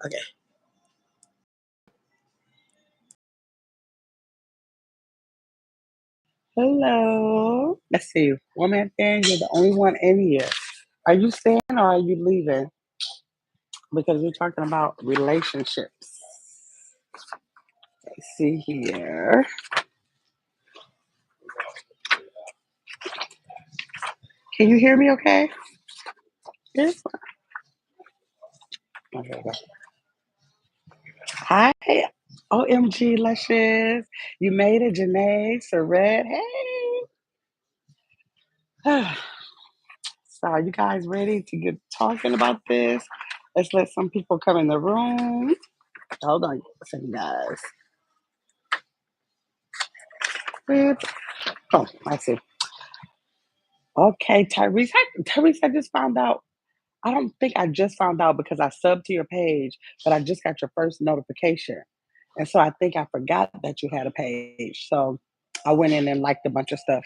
Okay. Hello. Let's see. Woman thing, you're the only one in here. Are you staying or are you leaving? Because we're talking about relationships. Let's see here. Can you hear me okay? Yes. Okay. Hi. OMG, Luscious. You made it, Janae, Saret. Hey. So are you guys ready to get talking about this? Let's let some people come in the room. Hold on a second, guys. Oh, I see. Okay, Tyrese. Tyrese, I just found out. I don't think I just found out because I subbed to your page, but I just got your first notification. And so I think I forgot that you had a page. So I went in and liked a bunch of stuff.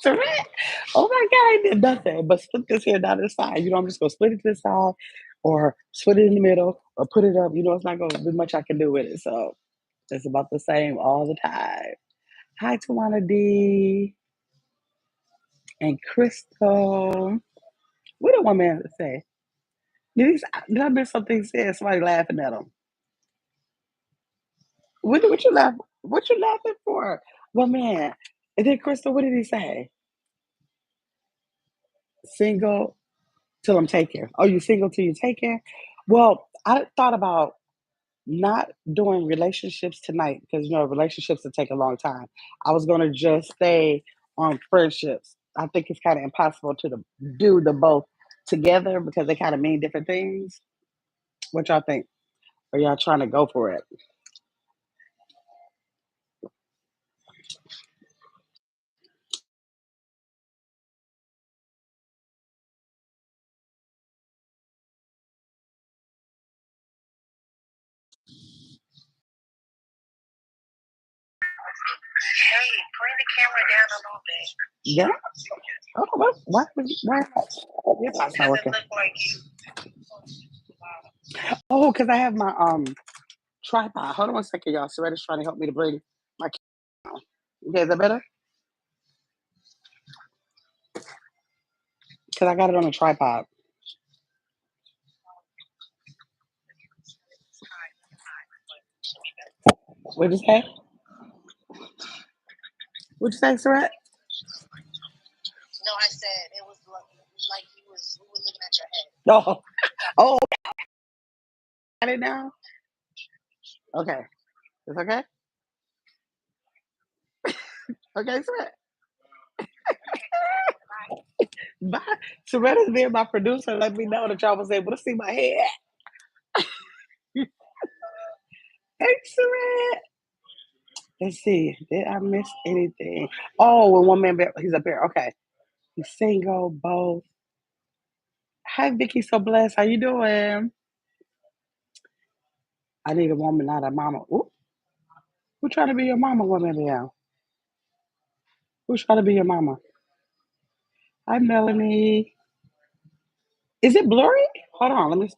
Correct. Oh my God, I did nothing but split this here down to the side. I'm just going to split it to the side or split it in the middle or put it up. It's not going to be much I can do with it. So it's about the same all the time. Hi, Tawana D and Crystal. What did one man say? Did I miss something said? Somebody laughing at him. What you laugh? What you laughing for? Well, man. And then Crystal, what did he say? Single till I'm taken. Oh, you single till you taken? Well, I thought about not doing relationships tonight because relationships will take a long time. I was gonna just stay on friendships. I think it's kind of impossible to do the both together because they kind of mean different things. What y'all think? Are y'all trying to go for it? Hey, bring the camera down a little bit. Yeah. Oh, why? Your box not working. Oh, because I have my tripod. Hold on one second, y'all. Soretta's trying to help me to bring my camera. Okay, is that better? Because I got it on a tripod. What'd you say? What'd you say, Sorette? No, I said it was like we were looking at your head. No. Oh, got it now? Okay. It's okay? Okay, Sorette. Bye. Soretta's being my producer. Let me know that y'all was able to see my head. Thanks, Sorette. Let's see. Did I miss anything? Oh, when one man, he's up here. Okay. He's single, both. Hi, Vicky. So blessed. How you doing? I need a woman, not a mama. Ooh, who trying to be your mama, woman? Now? Who's trying to be your mama? Hi, Melanie. Is it blurry? Hold on. Let me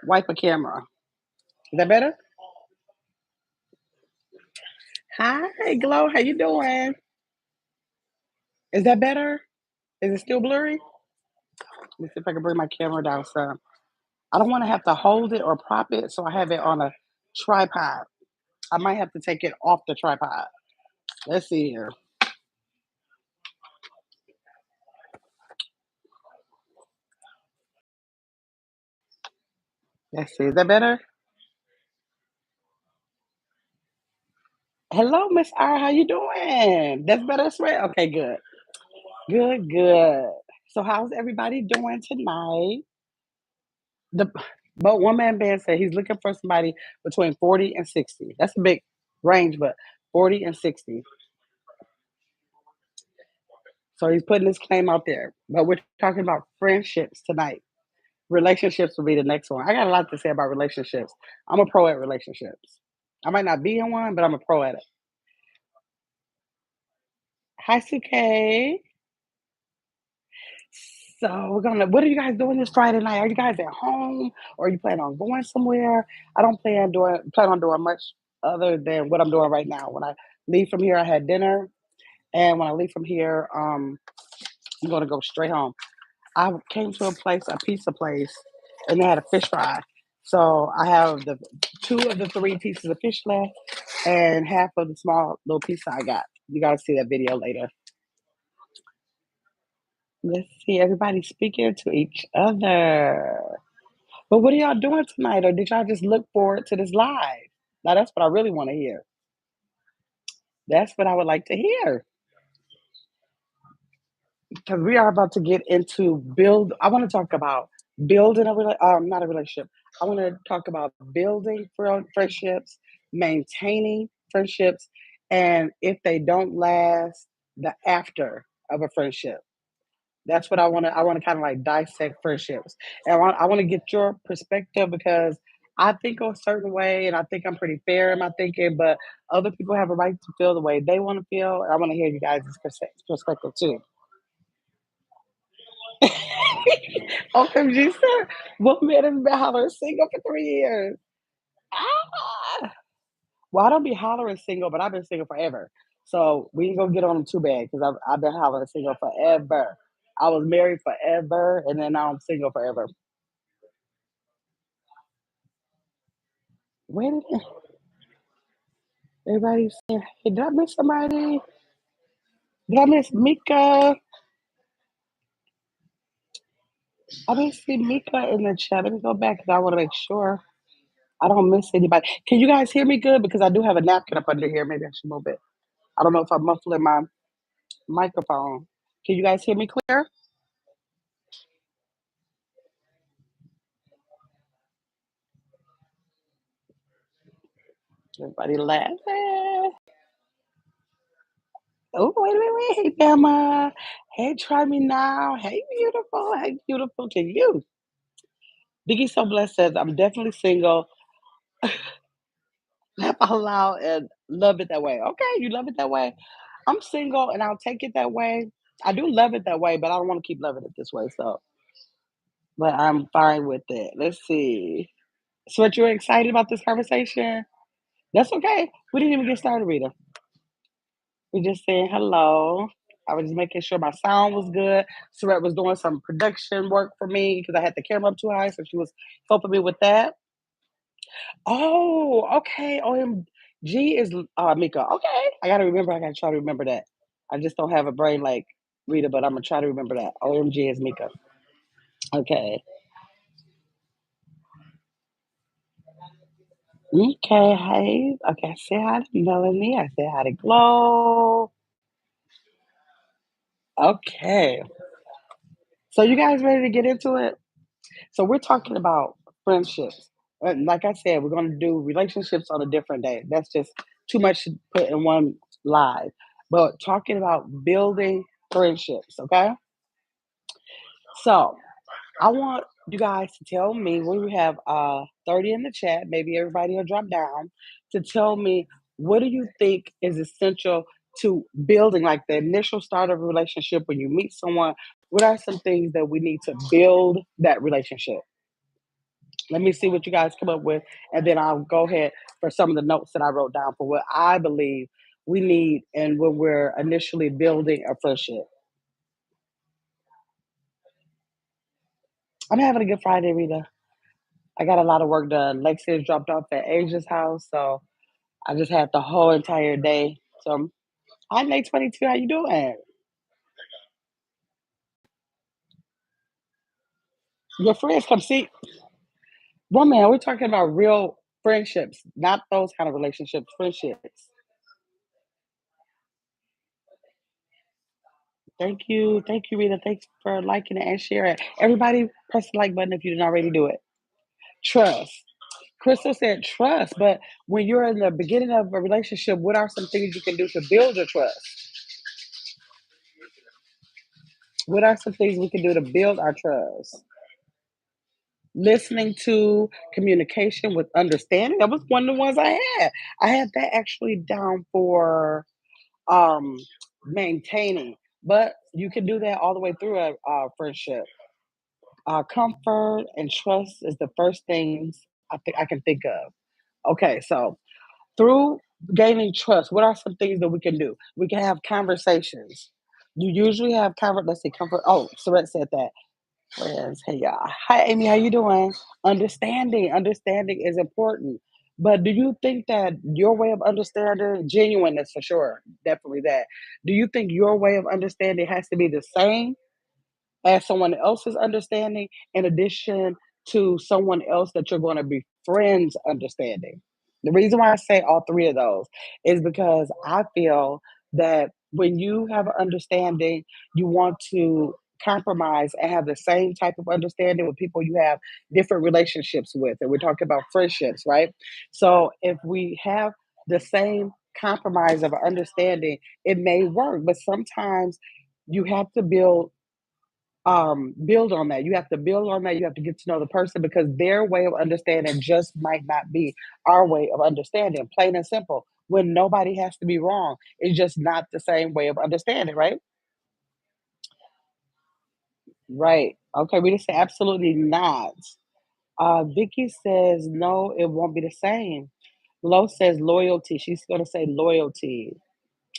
wipe a camera. Is that better? Hi, Glow. How you doing? Is that better? Is it still blurry? Let me see if I can bring my camera down some. I don't want to have to hold it or prop it, so I have it on a tripod. I might have to take it off the tripod. Let's see here. Let's see. Is that better? Hello, Miss R. How you doing? That's better, swear. Okay, good. Good, good. So how's everybody doing tonight? The but one man band said he's looking for somebody between 40 and 60. That's a big range, but 40 and 60. So he's putting his claim out there. But we're talking about friendships tonight. Relationships will be the next one. I got a lot to say about relationships. I'm a pro at relationships. I might not be in one, but I'm a pro at it. Hi, CK. So we're gonna. What are you guys doing this Friday night? Are you guys at home, or are you planning on going somewhere? I don't plan on doing much other than what I'm doing right now. When I leave from here, I had dinner, and when I leave from here, I'm gonna go straight home. I came to a pizza place, and they had a fish fry. So I have the two of the three pieces of fish left, and half of the small little pizza I got. You gotta see that video later. Let's see, everybody speaking to each other. But what are y'all doing tonight, or did y'all just look forward to this live? Now that's what I really want to hear. That's what I would like to hear because we are about to get into build. I want to talk about building not a relationship. I want to talk about building friendships, maintaining friendships, and if they don't last, the after of a friendship. That's what I want to. I want to kind of like dissect friendships, and I want to get your perspective because I think a certain way, and I think I'm pretty fair in my thinking. But other people have a right to feel the way they want to feel. And I want to hear you guys' perspective too. OMG, sir. What man has been hollering single for 3 years? Ah! Well, I don't be hollering single, but I've been single forever. So we ain't gonna get on them too bad because I've been hollering single forever. I was married forever, and then now I'm single forever. Wait a minute. Everybody's saying, hey, did I miss somebody? Did I miss Mika? I didn't see Mika in the chat. Let me go back because I want to make sure I don't miss anybody. Can you guys hear me good? Because I do have a napkin up under here. Maybe I should move it. I don't know if I'm muffling my microphone. Can you guys hear me clear? Everybody laughing. Oh, wait. Hey, Bama. Hey, try me now. Hey, beautiful. Hey, beautiful to you. Biggie So Blessed says, I'm definitely single. Laugh out loud and love it that way. Okay, you love it that way. I'm single and I'll take it that way. I do love it that way, but I don't want to keep loving it this way. So, but I'm fine with it. Let's see. So, what you're excited about this conversation? That's okay. We didn't even get started, Rita. We just saying hello. I was just making sure my sound was good. Surette was doing some production work for me because I had the camera up too high, so she was helping me with that. Oh, okay. OMG is Mika. Okay. I gotta remember. I gotta try to remember that. I just don't have a brain like Rita, but I'm gonna try to remember that. OMG is Mika. Okay. Okay. Hey. Okay. Say hi to Melanie. I say hi to Glow. Okay. So you guys ready to get into it? So we're talking about friendships. And like I said, we're gonna do relationships on a different day. That's just too much to put in one live. But talking about building friendships, okay? So I want you guys to tell me when we have 30 in the chat, maybe everybody will drop down to tell me what do you think is essential to building like the initial start of a relationship when you meet someone. What are some things that we need to build that relationship? Let me see what you guys come up with, and then I'll go ahead for some of the notes that I wrote down for what I believe we need and when we're initially building a friendship. I'm having a good Friday, Rita. I got a lot of work done. Lexi is dropped off at Asia's house, so I just had the whole entire day. So, hi, Nate 22. How you doing? Your friends come see. Well, man, we're talking about real friendships, not those kind of relationships. Friendships. Thank you, Rita. Thanks for liking it and sharing. Everybody, press the like button if you didn't already do it. Trust. Crystal said trust, but when you're in the beginning of a relationship, what are some things you can do to build your trust? What are some things we can do to build our trust? Listening to communication with understanding. That was one of the ones I had. I had that actually down for um maintaining. But You can do that all the way through a friendship. Comfort and trust is the first things I think I can think of. Okay, so through gaining trust, what are some things that we can do? We can have conversations. You usually have let's see, comfort. Oh, Surrette said that. Friends, hey y'all. Hi Amy, how you doing? Understanding is important. But do you think that your way of understanding, genuineness for sure, definitely that. Do you think your way of understanding has to be the same as someone else's understanding in addition to someone else that you're going to be friends understanding? The reason why I say all three of those is because I feel that when you have an understanding, you want to compromise and have the same type of understanding with people you have different relationships with. And we're talking about friendships, right? So if we have the same compromise of understanding, it may work, but sometimes you have to build on that. You have to build on that. You have to get to know the person because their way of understanding just might not be our way of understanding. Plain and simple. When nobody has to be wrong, it's just not the same way of understanding, right? Right. Okay, we just say absolutely not. Vicky says no, it won't be the same. Lo says loyalty. She's gonna say loyalty.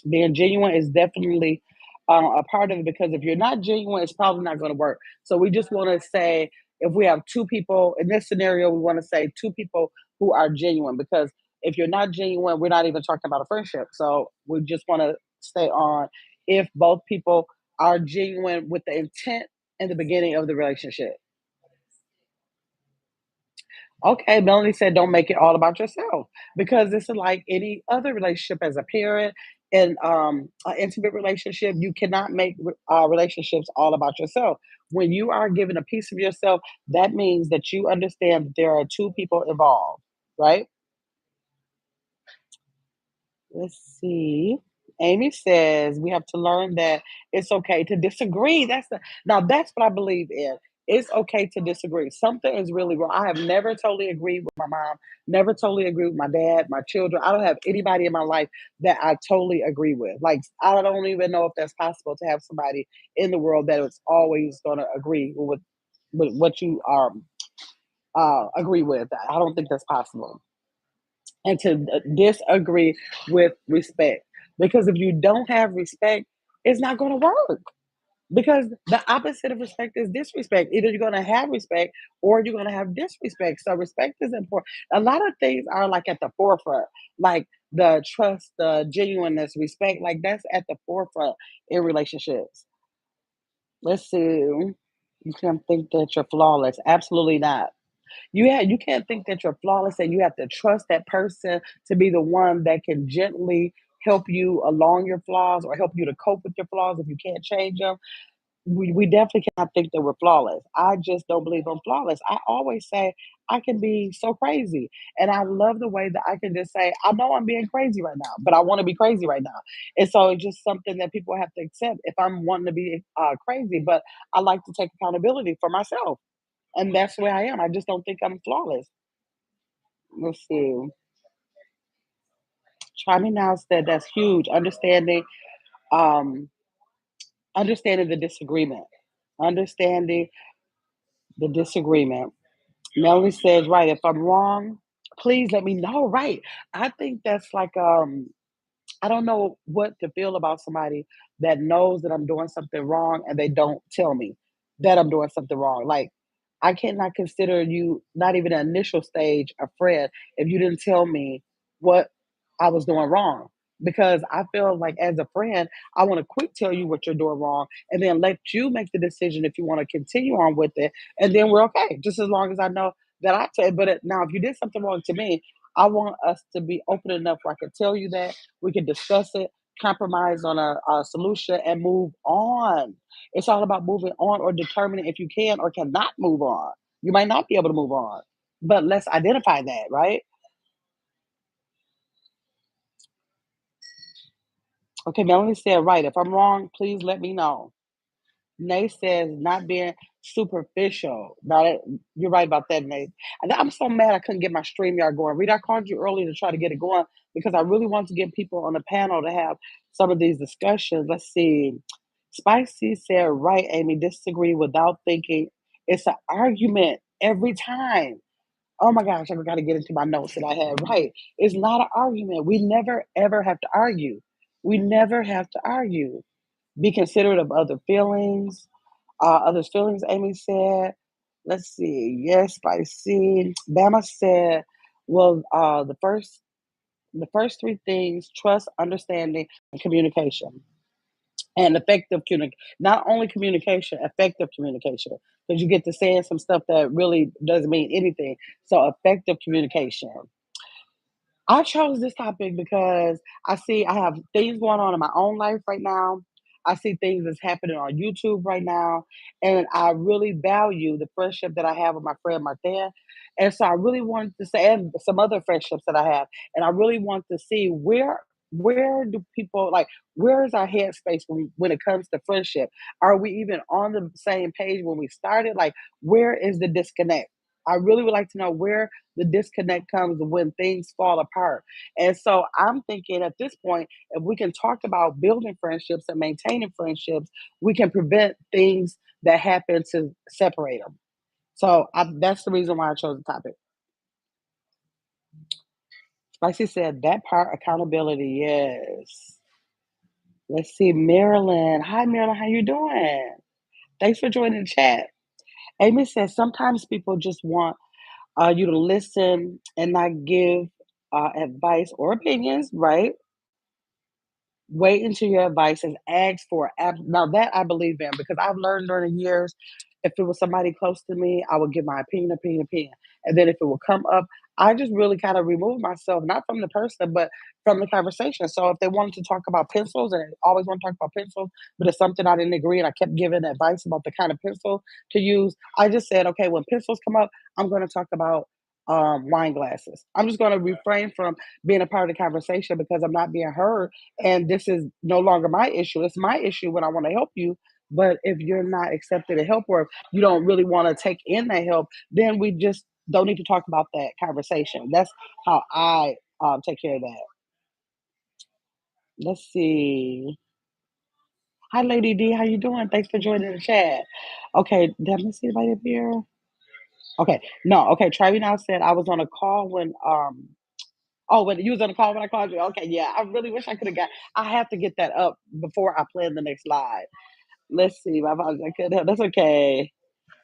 Being genuine is definitely a part of it because if you're not genuine, it's probably not going to work. So we just want to say if we have two people in this scenario, we want to say two people who are genuine because if you're not genuine, we're not even talking about a friendship. So we just want to stay on if both people are genuine with the intent in the beginning of the relationship. Okay, Melanie said, "Don't make it all about yourself," because this is like any other relationship as a parent and an intimate relationship. You cannot make relationships all about yourself. When you are given a piece of yourself, that means that you understand that there are two people involved, right? Let's see. Amy says we have to learn that it's okay to disagree. That's what I believe in. It's okay to disagree. Something is really wrong. I have never totally agreed with my mom, never totally agreed with my dad, my children. I don't have anybody in my life that I totally agree with. Like I don't even know if that's possible to have somebody in the world that is always going to agree with what you agree with. I don't think that's possible and to disagree with respect. Because if you don't have respect, it's not going to work. Because the opposite of respect is disrespect. Either you're going to have respect or you're going to have disrespect. So respect is important. A lot of things are like at the forefront, like the trust, the genuineness, respect. Like that's at the forefront in relationships. Let's see. You can think that you're flawless. Absolutely not. You can't think that you're flawless and you have to trust that person to be the one that can gently help you along your flaws or help you to cope with your flaws if you can't change them. We definitely cannot think that we're flawless. I just don't believe I'm flawless. I always say I can be so crazy. And I love the way that I can just say, I know I'm being crazy right now, but I want to be crazy right now. And so it's just something that people have to accept if I'm wanting to be crazy, but I like to take accountability for myself. And that's where I am. I just don't think I'm flawless. Let's see. Try me now said that's huge. Um, understanding the disagreement. Understanding the disagreement. Melanie says, right, if I'm wrong, please let me know. Right. I think that's like I don't know what to feel about somebody that knows that I'm doing something wrong and they don't tell me that I'm doing something wrong. Like, I cannot consider you, not even an initial stage, a friend if you didn't tell me what I was doing wrong. Because I feel like as a friend, I want to quick tell you what you're doing wrong and then let you make the decision if you want to continue on with it. And then we're okay, just as long as I know that I tell. Now, if you did something wrong to me, I want us to be open enough where I can tell you that we can discuss it, compromise on a solution, and move on. It's all about moving on or determining if you can or cannot move on. You might not be able to move on, but let's identify that, right? Okay, Melanie said, right. If I'm wrong, please let me know. Nay says not being superficial. You're right about that, Nay. And I'm so mad I couldn't get my StreamYard going. Rita, I called you earlier to try to get it going because I really want to get people on the panel to have some of these discussions. Let's see. Spicy said, right, Amy, disagree without thinking. It's an argument every time. Oh my gosh, I got to get into my notes that I had. Right. It's not an argument. We never, ever have to argue. We never have to argue. Be considerate of other feelings. Others' feelings, Amy said. Let's see. Yes, spicy. Bama said, well, the first three things: trust, understanding, and communication. And effective communication. Not only communication, effective communication. Because you get to saying some stuff that really doesn't mean anything. So effective communication. I chose this topic because I have things going on in my own life right now. I see things that's happening on YouTube right now, and I really value the friendship that I have with my friend Martin. And so I really wanted to say, and some other friendships that I have, and I really want to see where do people like where is our headspace when it comes to friendship? Are we even on the same page when we started? Like, where is the disconnect? I really would like to know where the disconnect comes when things fall apart. And so I'm thinking at this point, if we can talk about building friendships and maintaining friendships, we can prevent things that happen to separate them. So that's the reason why I chose the topic. Spicy said that part accountability, yes. Let's see, Marilyn. Hi, Marilyn. How you doing? Thanks for joining the chat. Amy says sometimes people just want you to listen and not give advice or opinions, right? Wait until your advice is asked for. Now that I believe in because I've learned during the years, if it was somebody close to me, I would give my opinion, and then if it would come up, I just really kind of remove myself, not from the person, but from the conversation. So if they wanted to talk about pencils, and I always want to talk about pencils, but it's something I didn't agree, and I kept giving advice about the kind of pencil to use, I just said, okay, when pencils come up, I'm going to talk about wine glasses. I'm just going to refrain from being a part of the conversation because I'm not being heard and this is no longer my issue. It's my issue when I want to help you. But if you're not accepting the help or if you don't really want to take in that help, then we just don't need to talk about that conversation. That's how I take care of that. Let's see. Hi, Lady D. How you doing? Thanks for joining the chat. Okay, let me see anybody up here. Okay, no, okay. Travi now said I was on a call when oh, when you was on the call when I called you. Okay, yeah. I really wish I could have got. I have to get that up before I plan the next live. Let's see. My apologies. I couldn't help. That's okay.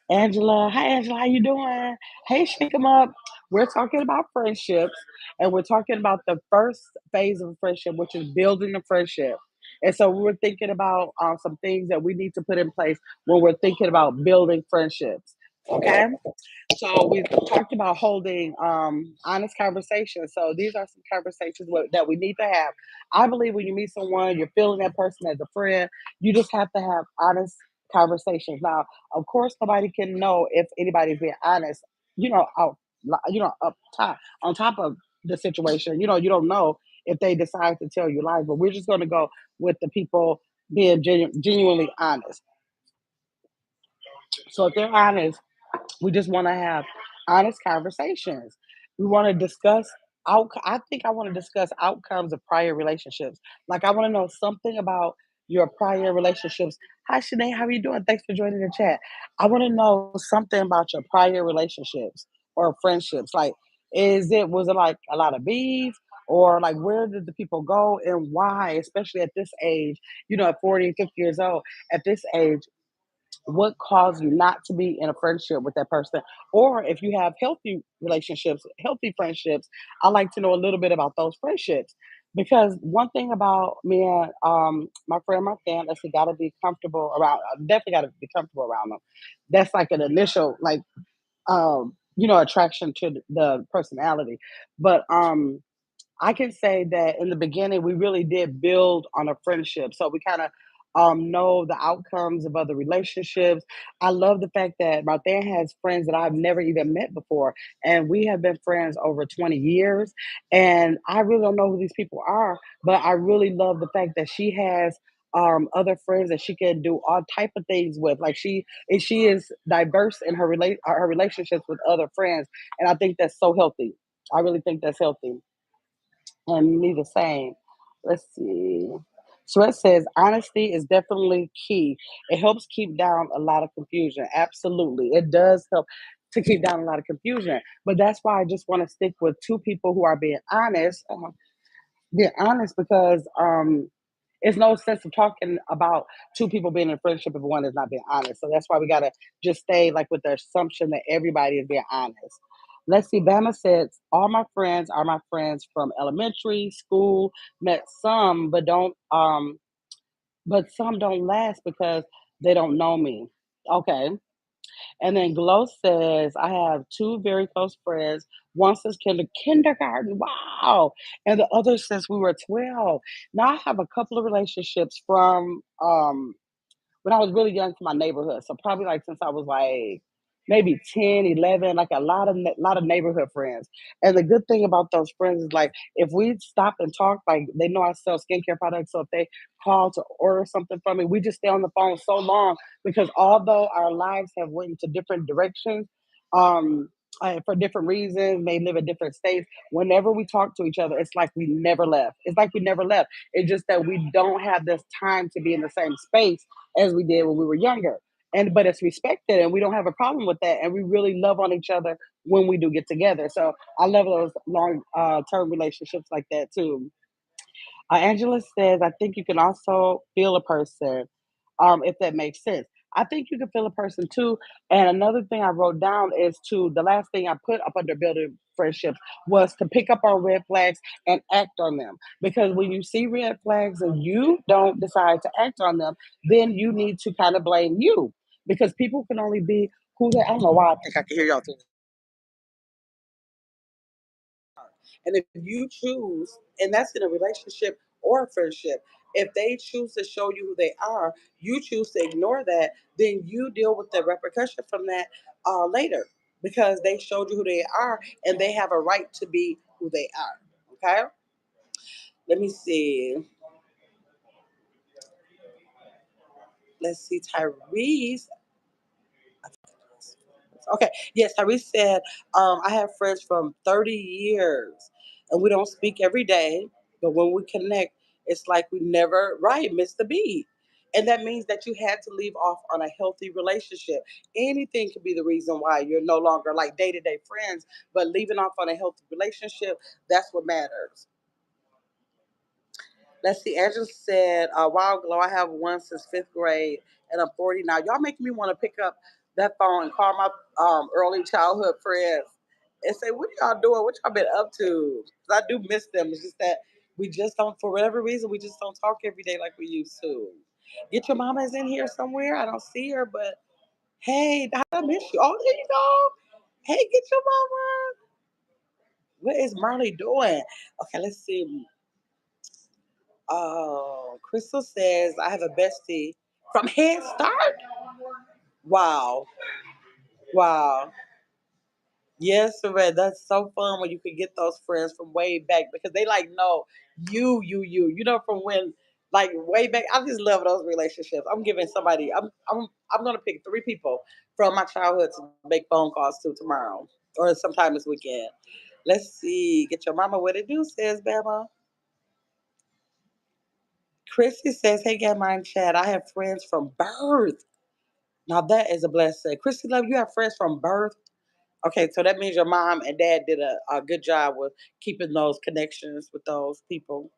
Angela. Hi, Angela. How you doing? Hey, shake 'em up. We're talking about friendships, and we're talking about the first phase of a friendship, which is building a friendship. And so we were thinking about some things that we need to put in place when we're thinking about building friendships. Okay. So we talked about holding honest conversations. So these are some conversations that we need to have. I believe when you meet someone, you're feeling that person as a friend. You just have to have honest conversations. Now, of course, nobody can know if anybody's being honest. Out, up top on top of the situation. You don't know if they decide to tell you lies. But we're just going to go with the people being genuinely honest. So if they're honest we just want to have honest conversations. We want to discuss I think I want to discuss outcomes of prior relationships. Like I want to know something about your prior relationships. Hi Shanae, how are you doing? Thanks for joining the chat. I want to know something about your prior relationships or friendships. Like was it like a lot of beef? Or like where did the people go and why, especially at this age, at 40, 50 years old, at this age, what caused you not to be in a friendship with that person or if you have healthy relationships healthy friendships. I like to know a little bit about those friendships because one thing about me and my friend my fan is he got to be comfortable around definitely got to be comfortable around them. That's like an initial like attraction to the personality. But I can say that in the beginning, we really did build on a friendship. So we kind of know the outcomes of other relationships. I love the fact that Martha has friends that I've never even met before. And we have been friends over 20 years. And I really don't know who these people are, but I really love the fact that she has other friends that she can do all type of things with. Like she is diverse in her relationships with other friends. And I think that's so healthy. I really think that's healthy and me the same. Let's see. Sweat says honesty is definitely key. It helps keep down a lot of confusion. Absolutely. It does help to keep down a lot of confusion. But that's why I just want to stick with two people who are being honest. Being honest because it's no sense of talking about two people being in a friendship if one is not being honest. So that's why we gotta just stay like with the assumption that everybody is being honest. Let's see. Bama says all my friends are my friends from elementary school. Met some, but some don't last because they don't know me. Okay. And then Glow says, I have two very close friends, one since kindergarten. Wow. And the other since we were 12. Now I have a couple of relationships from when I was really young to my neighborhood. So probably like since I was like maybe 10, 11, like a lot of neighborhood friends. And the good thing about those friends is like if we stop and talk, like they know I sell skincare products. So if they call to order something from me, we just stay on the phone so long because although our lives have went into different directions, um, for different reasons, may live in different states. Whenever we talk to each other, it's like we never left. It's like we never left. It's just that we don't have this time to be in the same space as we did when we were younger. And but it's respected and we don't have a problem with that. And we really love on each other when we do get together. So I love those long term relationships like that too. Angela says, I think you can also feel a person, if that makes sense. I think you can feel a person too. And another thing I wrote down is to the last thing I put up under building friendships was to pick up on red flags and act on them. Because when you see red flags and you don't decide to act on them, then you need to kind of blame you. Because people can only be who they I don't know why I think I can hear y'all too. And if you choose, and that's in a relationship or a friendship, if they choose to show you who they are, you choose to ignore that, then you deal with the repercussion from that later because they showed you who they are and they have a right to be who they are. Okay? Let me see. Let's see. Tyrese. Okay. Yes, Tyrese said, I have friends from 30 years and we don't speak every day, but when we connect, it's like we never, right, missed the beat. And that means that you had to leave off on a healthy relationship. Anything could be the reason why you're no longer like day to day friends, but leaving off on a healthy relationship, that's what matters. Let's see. Angela said, "Wow, Glow, I have one since fifth grade, and I'm 40 now. Y'all making me want to pick up that phone and call my early childhood friends and say, what y'all doing? What y'all been up to? 'Cause I do miss them. It's just that we just don't, for whatever reason, we just don't talk every day like we used to. Get your mama is in here somewhere. I don't see her, but hey, I miss you. Oh, there you go. Hey, get your mama. What is Marley doing? Okay, let's see. Oh, Crystal says I have a bestie from Head Start. Wow, wow. Yes, Red. That's so fun when you can get those friends from way back because they like know you. You know from when like way back. I just love those relationships. I'm giving somebody. I'm gonna pick three people from my childhood to make phone calls to tomorrow or sometime this weekend. Let's see. Get your mama what it do, says Bama. Chrissy says, hey, get mine, Chad. I have friends from birth. Now that is a blessing. Christy Love, you have friends from birth. Okay, so that means your mom and dad did a good job with keeping those connections with those people.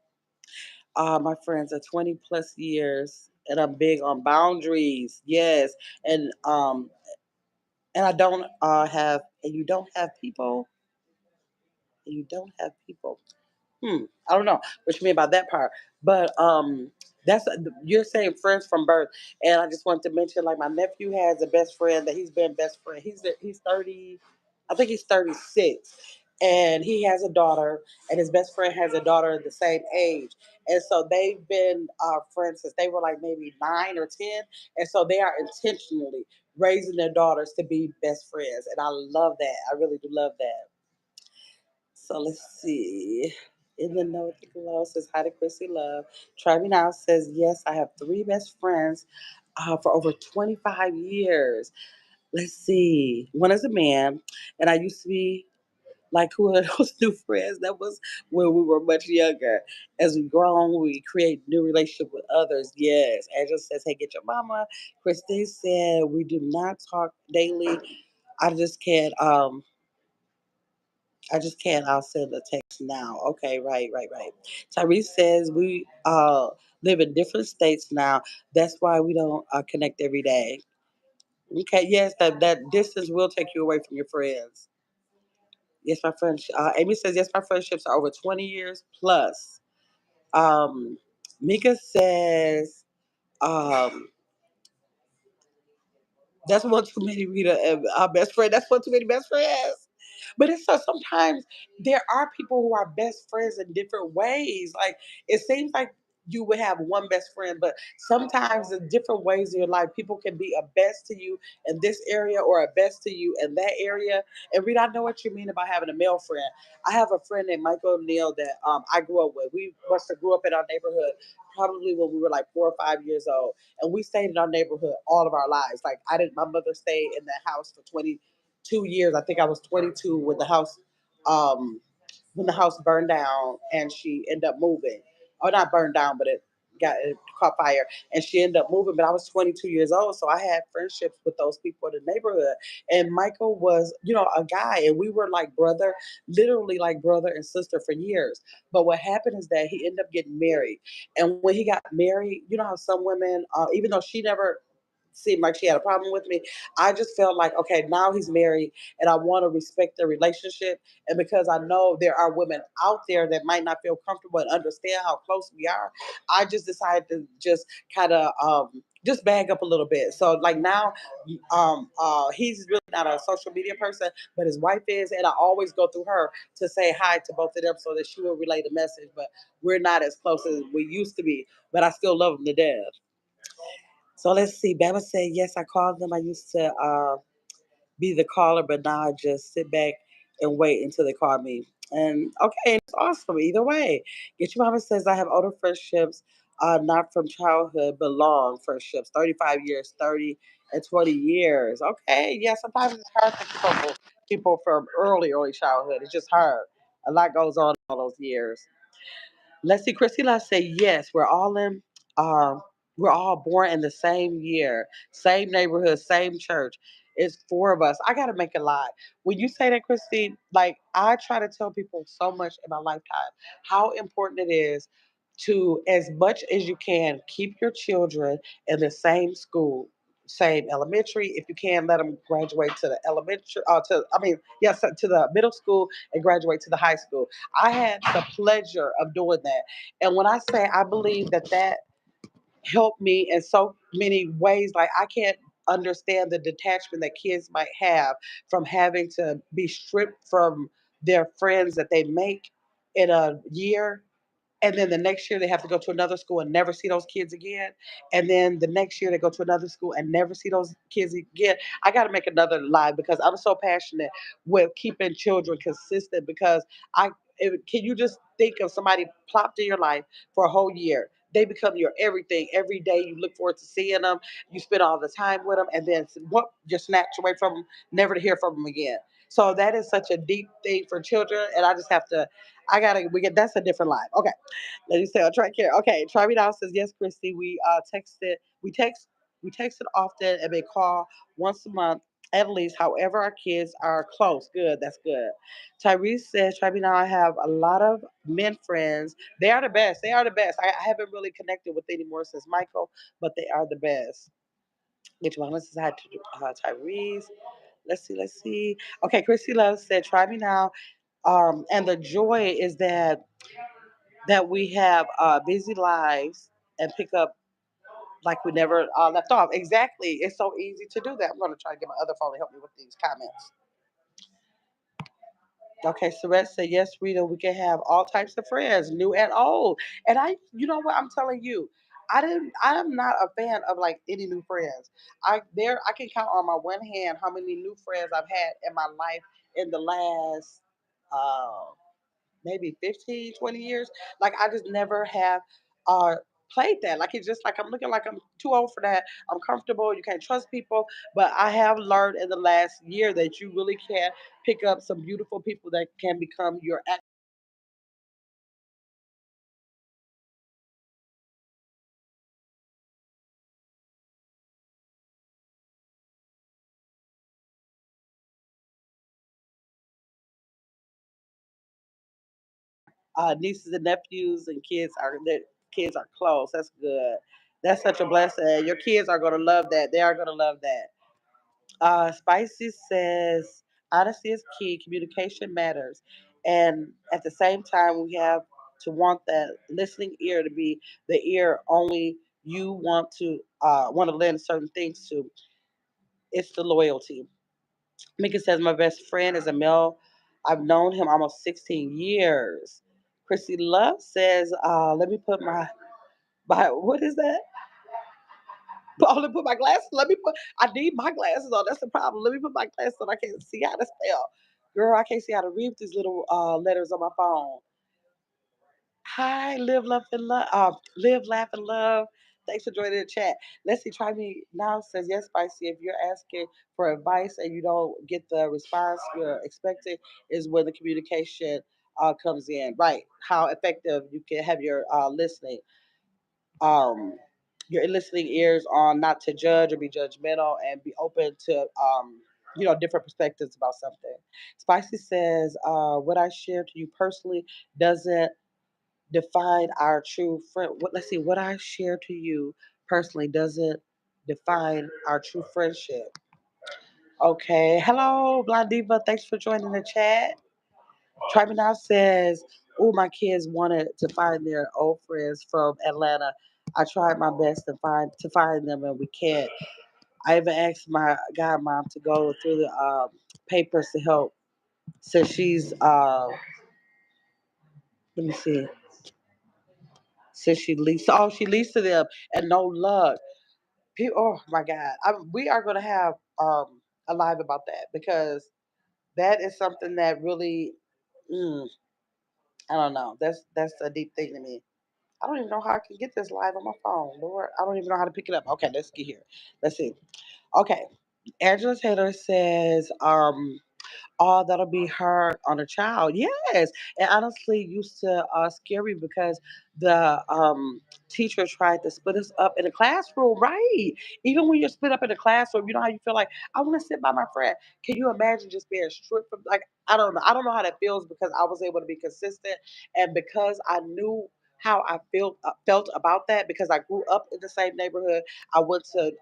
My friends are 20 plus years and I'm big on boundaries. Yes. And and I don't have and you don't have people and you don't have people. I don't know what you mean by that part, but that's you're saying friends from birth, and I just wanted to mention like my nephew has a best friend that he's been best friend. He's 30, I think he's 36, and he has a daughter, and his best friend has a daughter the same age, and so they've been friends since they were like maybe 9 or 10, and so they are intentionally raising their daughters to be best friends, and I love that. I really do love that. So let's see. In the note, the glow says, hi to Chrissy Love. Try Me Now says, yes, I have three best friends for over 25 years. Let's see. One is a man, and I used to be Like who are those new friends? That was when we were much younger. As we grown, we create new relationship with others. Yes. Angela says, "Hey, get your mama." Christine said, "We do not talk daily. I just can't. I just can't. I'll send a text now." Okay, right, right, right. Tyrese says we live in different states now. That's why we don't connect every day. Okay, yes, that distance will take you away from your friends. Yes, my friends. Amy says yes, my friendships are over 20 years plus. Um, Mika says um, that's one too many, Rita, and our best friend. That's one too many best friends. But it's so sometimes there are people who are best friends in different ways. Like it seems like you would have one best friend, but sometimes in different ways in your life, people can be a best to you in this area or a best to you in that area. And Rita, I know what you mean about having a male friend. I have a friend named Michael O'Neill that I grew up with. We must have grew up in our neighborhood probably when we were like 4 or 5 years old, and we stayed in our neighborhood all of our lives. Like I didn't. My mother stayed in that house for 22 years. I think I was 22 um, when the house burned down, and she ended up moving. Or not burned down, but it caught fire, and she ended up moving. But I was 22 years old, so I had friendships with those people in the neighborhood. And Michael was, a guy, and we were like brother, literally like brother and sister for years. But what happened is that he ended up getting married, and when he got married, you know how some women, even though she never seemed like she had a problem with me. I just felt like, okay, now he's married and I want to respect the relationship. And because I know there are women out there that might not feel comfortable and understand how close we are, I just decided to just kind of just bag up a little bit. So like now, he's really not a social media person, but his wife is, and I always go through her to say hi to both of them so that she will relay the message. But we're not as close as we used to be, but I still love them to death. So let's see. Bama said, yes, I called them. I used to be the caller, but now I just sit back and wait until they call me. And okay, it's awesome. Either way. Get Your Mama says, I have older friendships, not from childhood, but long friendships, 35 years, 30 and 20 years. Okay, yeah, sometimes it's hard to keep up with people from early childhood. It's just hard. A lot goes on in all those years. Let's see, Christina say yes. Um, we're all born in the same year, same neighborhood, same church. It's four of us. I gotta make a lie. When you say that, Christine, like I try to tell people so much in my lifetime how important it is to, as much as you can, keep your children in the same school, same elementary. If you can, let them graduate to the elementary, yes, to the middle school and graduate to the high school. I had the pleasure of doing that. And when I say I believe that helped me in so many ways, like I can't understand the detachment that kids might have from having to be stripped from their friends that they make in a year, and then the next year they have to go to another school and never see those kids again, and then the next year they go to another school and never see those kids again. I got to make another live because I'm so passionate with keeping children consistent. Because can you just think of somebody plopped in your life for a whole year, they become your everything. Every day you look forward to seeing them, you spend all the time with them, and then what, just snatch away from them, never to hear from them again. So that is such a deep thing for children, and I just have to, I gotta, we get, that's a different life. Okay, let me say on track here. Okay, Try Me Now says, yes, Christy, we texted often and they call once a month at least. However, our kids are close. Good, that's good. Tyrese says, Try Me Now, I have a lot of men friends. They are the best. They are the best. I haven't really connected with any more since Michael, but they are the best. Which one? Let's decide to Tyrese. Let's see. Okay, Christy Love said, Try Me Now. And the joy is that we have busy lives and pick up like we never left off. Exactly. It's so easy to do that. I'm going to try to get my other phone to help me with these comments. Okay, Surette said, yes, Rita, we can have all types of friends, new and old. And you know what, I'm telling you, I am not a fan of like any new friends. I can count on my one hand how many new friends I've had in my life in the last uh maybe 15, 20 years. Like I just never have uh played that. Like it's just like I'm looking like I'm too old for that. I'm comfortable. You can't trust people. But I have learned in the last year that you really can pick up some beautiful people that can become your nieces and nephews and kids are their kids are close. That's good. That's such a blessing. Your kids are gonna love that. They are gonna love that. Spicy says honesty is key. Communication matters, and at the same time, we have to want that listening ear to be the ear only you want to lend certain things to. It's the loyalty. Mika says my best friend is a male. I've known him almost 16 years. Chrissy Love says, let me put my what is that? Oh, let me put my glasses. I need my glasses on. That's the problem. Let me put my glasses on. I can't see how to spell. Girl, I can't see how to read these little letters on my phone. Hi, live, love, and love. Live, laugh, and love. Thanks for joining the chat. Let's see. Try me now. Says yes, Spicy. If you're asking for advice and you don't get the response you're expecting, is when the communication comes in. Right. How effective you can have um, your listening ears on, not to judge or be judgmental, and be open to different perspectives about something. Spicy says, "What I share to you personally doesn't." Define our true friend. Let's see. What I share to you personally doesn't define our true friendship. Okay. Hello, Blind Diva. Thanks for joining the chat. Try Me Now says, "Oh, my kids wanted to find their old friends from Atlanta. I tried my best to find them, and we can't. I even asked my godmom to go through the papers to help, since she's let me see, since she leased to them, and no luck. Oh my God, we are going to have a live about that, because that is something that really, mm, I don't know. That's a deep thing to me. I don't even know how I can get this live on my phone, Lord. I don't even know how to pick it up. Okay, let's get here. Let's see. Okay, Angela Taylor says, "Oh, that'll be hard on a child." Yes, and honestly, used to scare me because the teacher tried to split us up in a classroom. Right? Even when you're split up in a classroom, you know how you feel like I want to sit by my friend. Can you imagine just being stripped from like I don't know. I don't know how that feels, because I was able to be consistent, and because I knew how I felt about that, because I grew up in the same neighborhood. I went to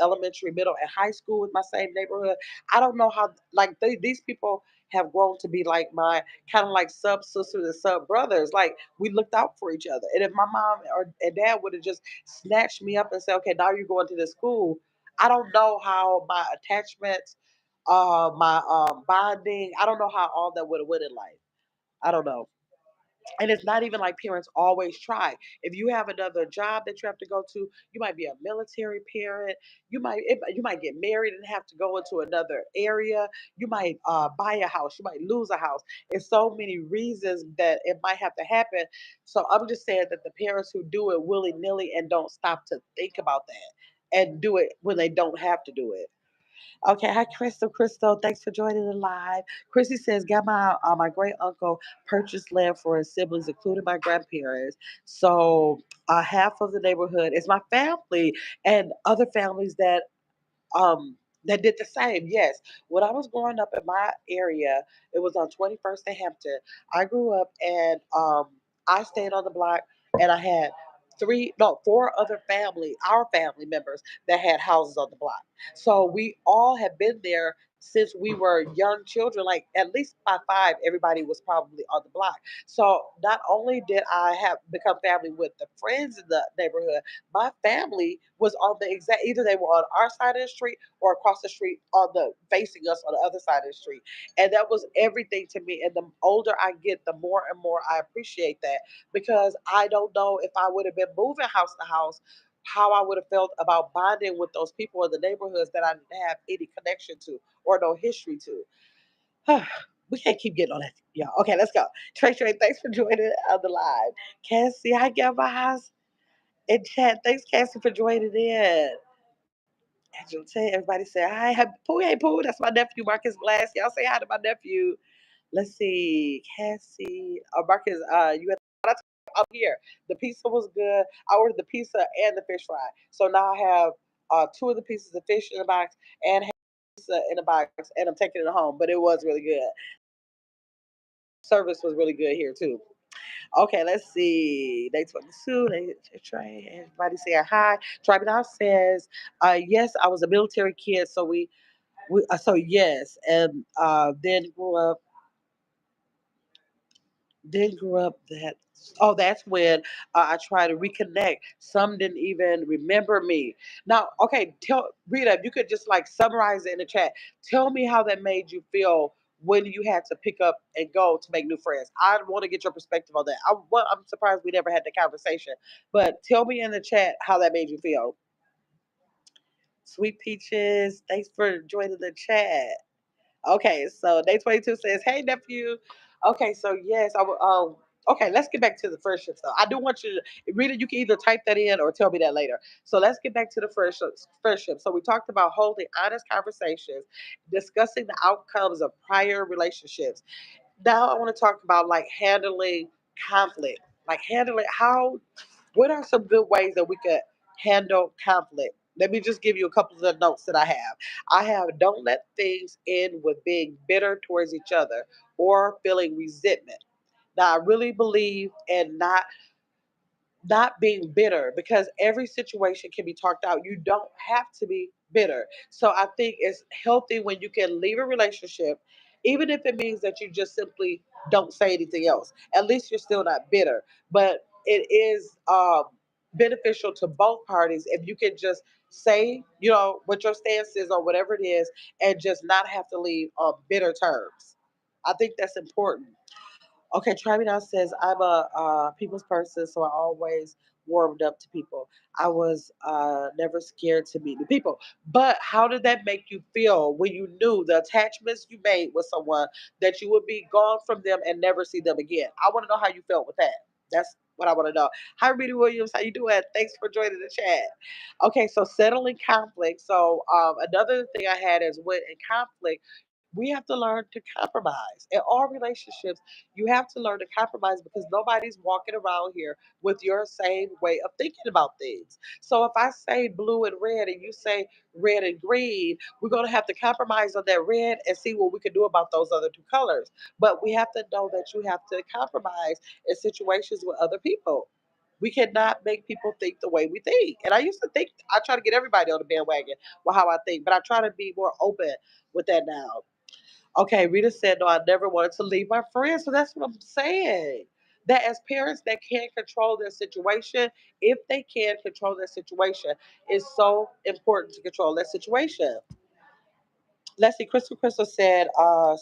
elementary, middle, and high school in my same neighborhood. I don't know how like these people have grown to be like my kind of like sub sisters and sub brothers. Like we looked out for each other. And if my mom or and dad would have just snatched me up and said, "Okay, now you're going to this school," I don't know how my attachments, my bonding, I don't know how all that would have went in life. I don't know. And it's not even like parents always try. If you have another job that you have to go to, you might be a military parent. You might get married and have to go into another area. You might buy a house. You might lose a house. It's so many reasons that it might have to happen. So I'm just saying that the parents who do it willy nilly and don't stop to think about that and do it when they don't have to do it. Okay, hi Crystal. Crystal, thanks for joining the live. Chrissy says, "Got my great uncle purchased land for his siblings, including my grandparents. So half of the neighborhood is my family, and other families um that did the same." Yes. When I was growing up in my area, it was on 21st and Hampton. I grew up, and I stayed on the block, and I had four other our family members that had houses on the block. So we all have been there since we were young children. Like at least by five, everybody was probably on the block. So not only did I have become family with the friends in the neighborhood, my family was on the exact, either they were on our side of the street or across the street on the facing us on the other side of the street. And that was everything to me. And the older I get, the more and more I appreciate that, because I don't know if I would have been moving house to house, how I would have felt about bonding with those people in the neighborhoods that I didn't have any connection to or no history to. We can't keep getting on that, y'all. Okay, let's go. Trey, thanks for joining on the live. Cassie, hi, Gabba. in chat. Thanks, Cassie, for joining in. Angela Tay, everybody say hi. Pooh, hey, Pooh. That's my nephew, Marcus Glass. Y'all say hi to my nephew. Let's see. Cassie. Marcus, you had up here. The pizza was good. I ordered the pizza and the fish fry. So now I have two of the pieces of fish in the box and pizza in the box, and I'm taking it home. But it was really good. Service was really good here, too. Okay, let's see. Day 22, they Trey, everybody saying hi. Tribunal says, yes, I was a military kid, so so yes, and then grew up that oh that's when I try to reconnect. Some didn't even remember me. Now, okay, tell Rita, if you could just like summarize it in the chat. Tell me how that made you feel when you had to pick up and go to make new friends. I want to get your perspective on that. I'm surprised we never had the conversation, but tell me in the chat how that made you feel. Sweet Peaches, thanks for joining the chat. Okay, so day 22 says, "Hey nephew." Okay, so yes, I will. Okay, let's get back to the first shift. So I do want you to read it. You can either type that in or tell me that later. So let's get back to the first shift. So we talked about holding honest conversations, discussing the outcomes of prior relationships. Now I want to talk about like handling conflict, like handling how. What are some good ways that we could handle conflict? Let me just give you a couple of the notes that I have. I have don't let things end with being bitter towards each other or feeling resentment. Now I really believe in not being bitter because every situation can be talked out. You don't have to be bitter. So I think it's healthy when you can leave a relationship, even if it means that you just simply don't say anything else. At least you're still not bitter. But it is beneficial to both parties if you can just say, what your stance is or whatever it is, and just not have to leave on bitter terms. I think that's important. Okay, Try Me Now says, I'm a people's person, so I always warmed up to people. I was never scared to meet new people. But how did that make you feel when you knew the attachments you made with someone that you would be gone from them and never see them again? I want to know how you felt with that. That's what I want to know. Hi, Rita Williams. How you doing? Thanks for joining the chat. Okay, so settling conflict. So another thing I had is when in conflict, we have to learn to compromise. In all relationships, you have to learn to compromise because nobody's walking around here with your same way of thinking about things. So if I say blue and red and you say red and green, we're going to have to compromise on that red and see what we can do about those other two colors. But we have to know that you have to compromise in situations with other people. We cannot make people think the way we think. And I used to think, I try to get everybody on the bandwagon with how I think, but I try to be more open with that now. Okay, Rita said, no, I never wanted to leave my friends. So that's what I'm saying. That as parents that can't control their situation, if they can control their situation, it's so important to control their situation. Let's see, Crystal said,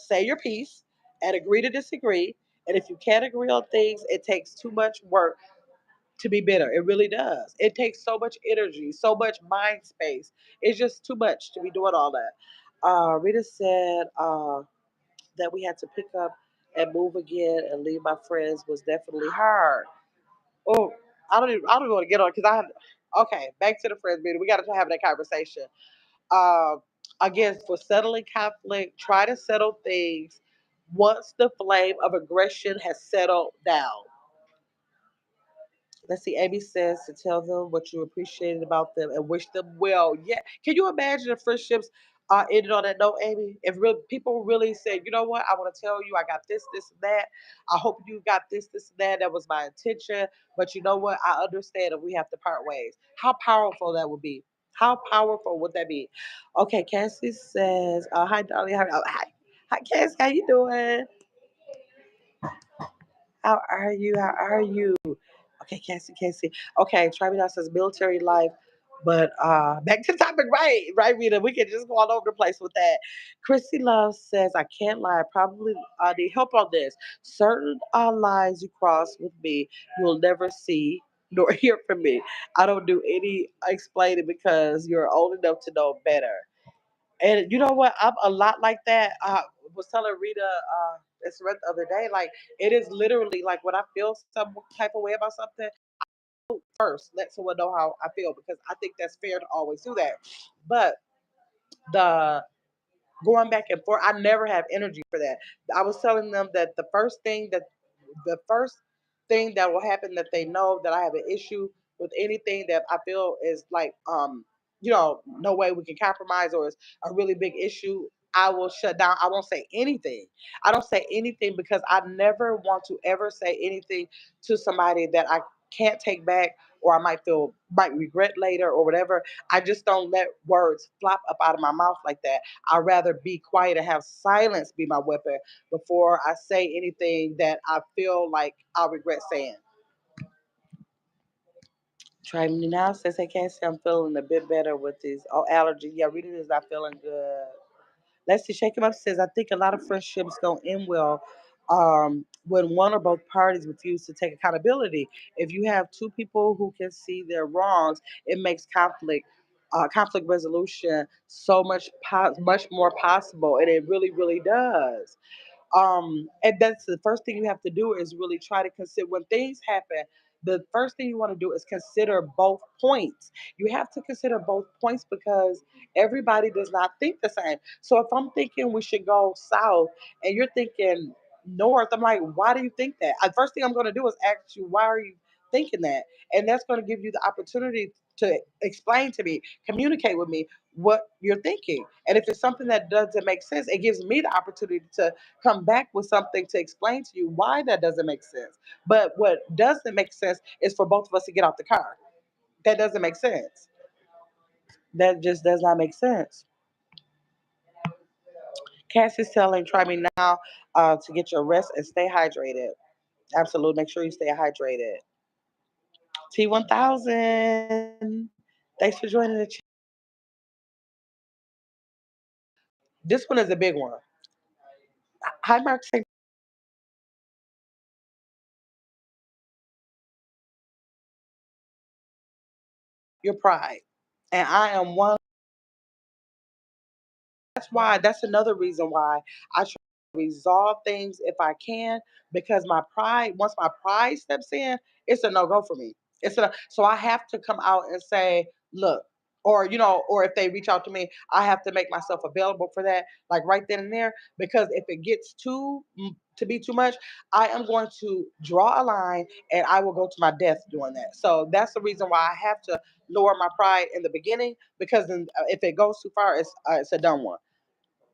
say your piece and agree to disagree. And if you can't agree on things, it takes too much work to be bitter. It really does. It takes so much energy, so much mind space. It's just too much to be doing all that. Rita said, that we had to pick up and move again and leave my friends was definitely hard. Oh, I don't even want to get on because I have. Okay, back to the friends meeting. We got to have that conversation. Um, Again, for settling conflict, try to settle things once the flame of aggression has settled down. Let's see, Amy says to tell them what you appreciated about them and wish them well. Yeah. Can you imagine if friendships ended on that note, Amy? If people really said, you know what, I want to tell you I got this, and that. I hope you got this, and that. That was my intention. But you know what? I understand if we have to part ways. How powerful that would be. How powerful would that be? Okay, Cassie says, hi, darling. Hi, Cassie. How you doing? How are you? How are you? Okay, Cassie. Okay, Travis says military life. But back to the topic, right, Rita. We can just go all over the place with that. Christy Love says, I can't lie. I probably need help on this. Certain lines you cross with me, you'll never see nor hear from me. I don't do any explaining because you're old enough to know better. And you know what? I'm a lot like that. I was telling Rita it's the other day, like it is literally like when I feel some type of way about something, first. Let someone know how I feel because I think that's fair to always do that. But the going back and forth, I never have energy for that. I was telling them that the first thing that will happen that they know that I have an issue with anything that I feel is like no way we can compromise or is a really big issue. I will shut down. I won't say anything. I don't say anything because I never want to ever say anything to somebody that I can't take back or I might regret later or whatever. I just don't let words flop up out of my mouth like that. I'd rather be quiet and have silence be my weapon before I say anything that I feel like I'll regret saying. Try me now says, hey, Cassie, I'm feeling a bit better with this. Oh, allergy. Yeah, reading is not feeling good. Let's see. Shake him up says, I think a lot of friendships don't end well when one or both parties refuse to take accountability. If you have two people who can see their wrongs, it makes conflict resolution so much more possible, and it really, really does. And that's the first thing you have to do is really try to consider when things happen. The first thing you want to do is consider both points. You have to consider both points because everybody does not think the same. So if I'm thinking we should go south and you're thinking north, I'm like, why do you think that? The first thing I'm going to do is ask you, why are you thinking that? And that's going to give you the opportunity to explain to me, communicate with me what you're thinking. And if it's something that doesn't make sense, it gives me the opportunity to come back with something to explain to you why that doesn't make sense. But what doesn't make sense is for both of us to get out the car. That doesn't make sense. That just does not make sense. Cassie's telling, try me now to get your rest and stay hydrated. Absolutely. Make sure you stay hydrated. T1000. Thanks for joining the chat. This one is a big one. Hi, Mark. Your pride. And I am one. That's another reason why I try to resolve things if I can, because my pride, once my pride steps in, it's a no go for me. So I have to come out and say, look, or if they reach out to me, I have to make myself available for that, like right then and there, because if it gets to be too much, I am going to draw a line and I will go to my death doing that. So that's the reason why I have to lower my pride in the beginning, because then, if it goes too far, it's a dumb one.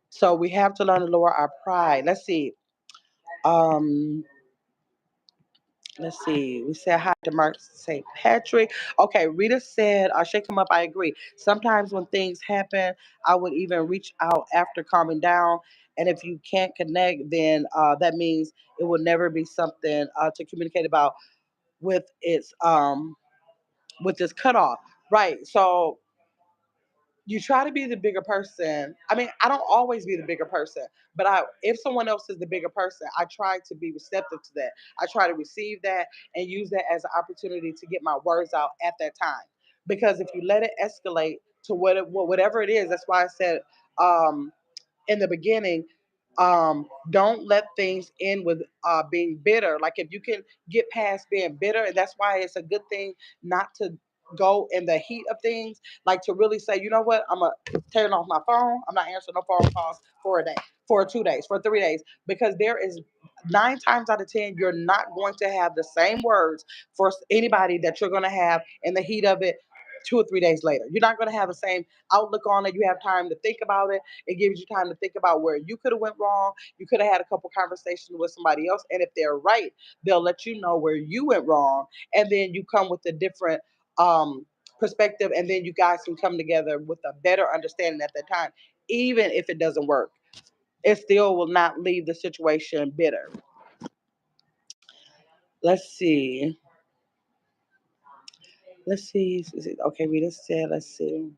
So we have to learn to lower our pride. Um, let's see. We said hi to Mark St. Patrick. Okay, Rita said, shake him up. I agree. Sometimes when things happen, I would even reach out after calming down. And if you can't connect, then that means it will never be something to communicate about with its cutoff. Right. So you try to be the bigger person. I mean, I don't always be the bigger person, but if someone else is the bigger person, I try to be receptive to that. I try to receive that and use that as an opportunity to get my words out at that time. Because if you let it escalate to whatever it is, that's why I said um, in the beginning, don't let things end with being bitter. Like if you can get past being bitter, and that's why it's a good thing not to go in the heat of things, like to really say, you know what, I'm gonna turn off my phone. I'm not answering no phone calls for a day, for 2 days, for 3 days, because there is 9 times out of 10 you're not going to have the same words for anybody that you're going to have in the heat of it 2 or 3 days later. You're not going to have the same outlook on it. You have time to think about it. It gives you time to think about where you could have went wrong. You could have had a couple conversations with somebody else, and if they're right, they'll let you know where you went wrong, and then you come with a different um, perspective, and then you guys can come together with a better understanding at that time. Even if it doesn't work, it still will not leave the situation bitter. Let's see. Let's see. Okay, Rita said, let's see.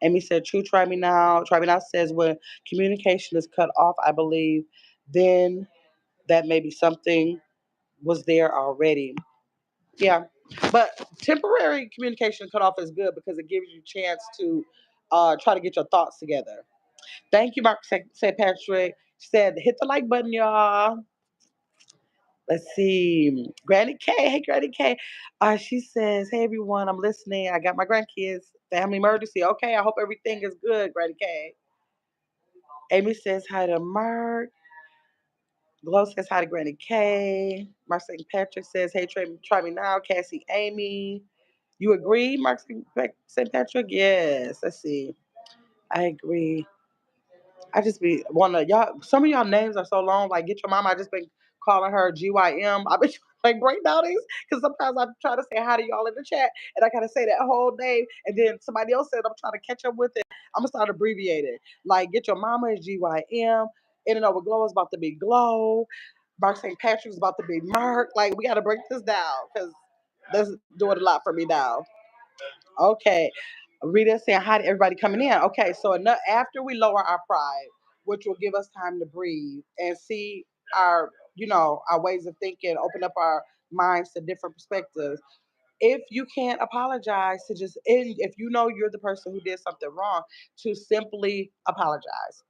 Amy said, true, try me now. Try me now says, when communication is cut off, I believe then that maybe something was there already. Yeah. But temporary communication cut off is good because it gives you a chance to try to get your thoughts together. Thank you, Mark said Patrick. Said, hit the like button, y'all. Let's see. Granny K. Hey, Granny K. She says, "Hey, everyone. I'm listening. I got my grandkids. Family emergency. Okay. I hope everything is good, Granny K." Amy says, "Hi to Mark." Glow says, "Hi to Granny K." Mark St. Patrick says, "Hey, try me now." Cassie Amy. You agree, Mark St. Patrick? Yes. Let's see. I agree. I just be wanna y'all. Some of y'all names are so long. Like get your mama. I just been calling her GYM. I been like break down these because sometimes I'm trying to say hi to y'all in the chat and I gotta say that whole name and then somebody else said I'm trying to catch up with it. I'm gonna start abbreviating. Like get your mama is GYM. In and over glow is about to be glow. Mark St. Patrick's about to be Mark. Like we gotta break this down because this is doing a lot for me now. Okay. Rita saying hi to everybody coming in. Okay, so after we lower our pride, which will give us time to breathe and see our, our ways of thinking, open up our minds to different perspectives. If you can't apologize to if you know you're the person who did something wrong, to simply apologize.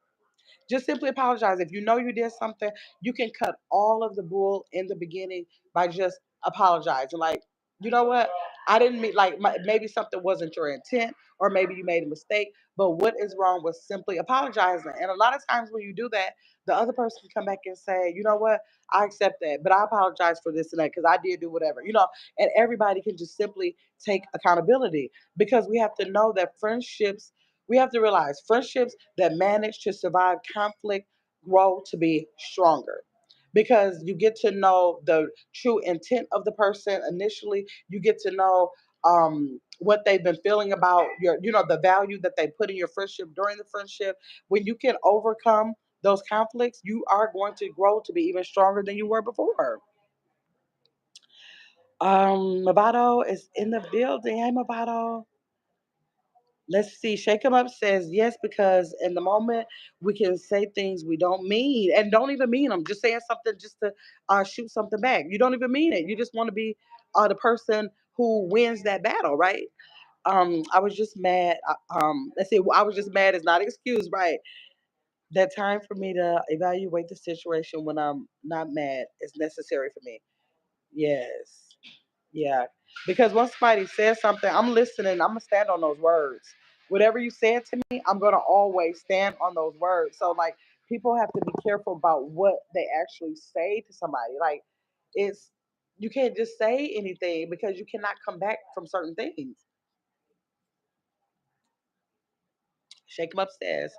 Just simply apologize. If you know you did something, you can cut all of the bull in the beginning by just apologizing. Like, you know what? I didn't mean like maybe something wasn't your intent, or maybe you made a mistake. But what is wrong with simply apologizing? And a lot of times when you do that, the other person can come back and say, you know what? I accept that, but I apologize for this and that because I did do whatever, And everybody can just simply take accountability because we have to know that friendships we have to realize friendships that manage to survive conflict grow to be stronger because you get to know the true intent of the person initially. You get to know what they've been feeling about the value that they put in your friendship during the friendship. When you can overcome those conflicts, you are going to grow to be even stronger than you were before. Movado is in the building. Hey, Movado. Let's see. Shake 'em up says yes because in the moment we can say things we don't mean and don't even mean them. Just saying something just to shoot something back. You don't even mean it. You just want to be the person who wins that battle, right? I was just mad. Let's see. I was just mad is not an excuse, right? That time for me to evaluate the situation when I'm not mad is necessary for me. Yes. Yeah, because once somebody says something, I'm listening. I'm gonna stand on those words. Whatever you said to me, I'm gonna always stand on those words. So like, people have to be careful about what they actually say to somebody. Like, it's you can't just say anything because you cannot come back from certain things. Shake them upstairs.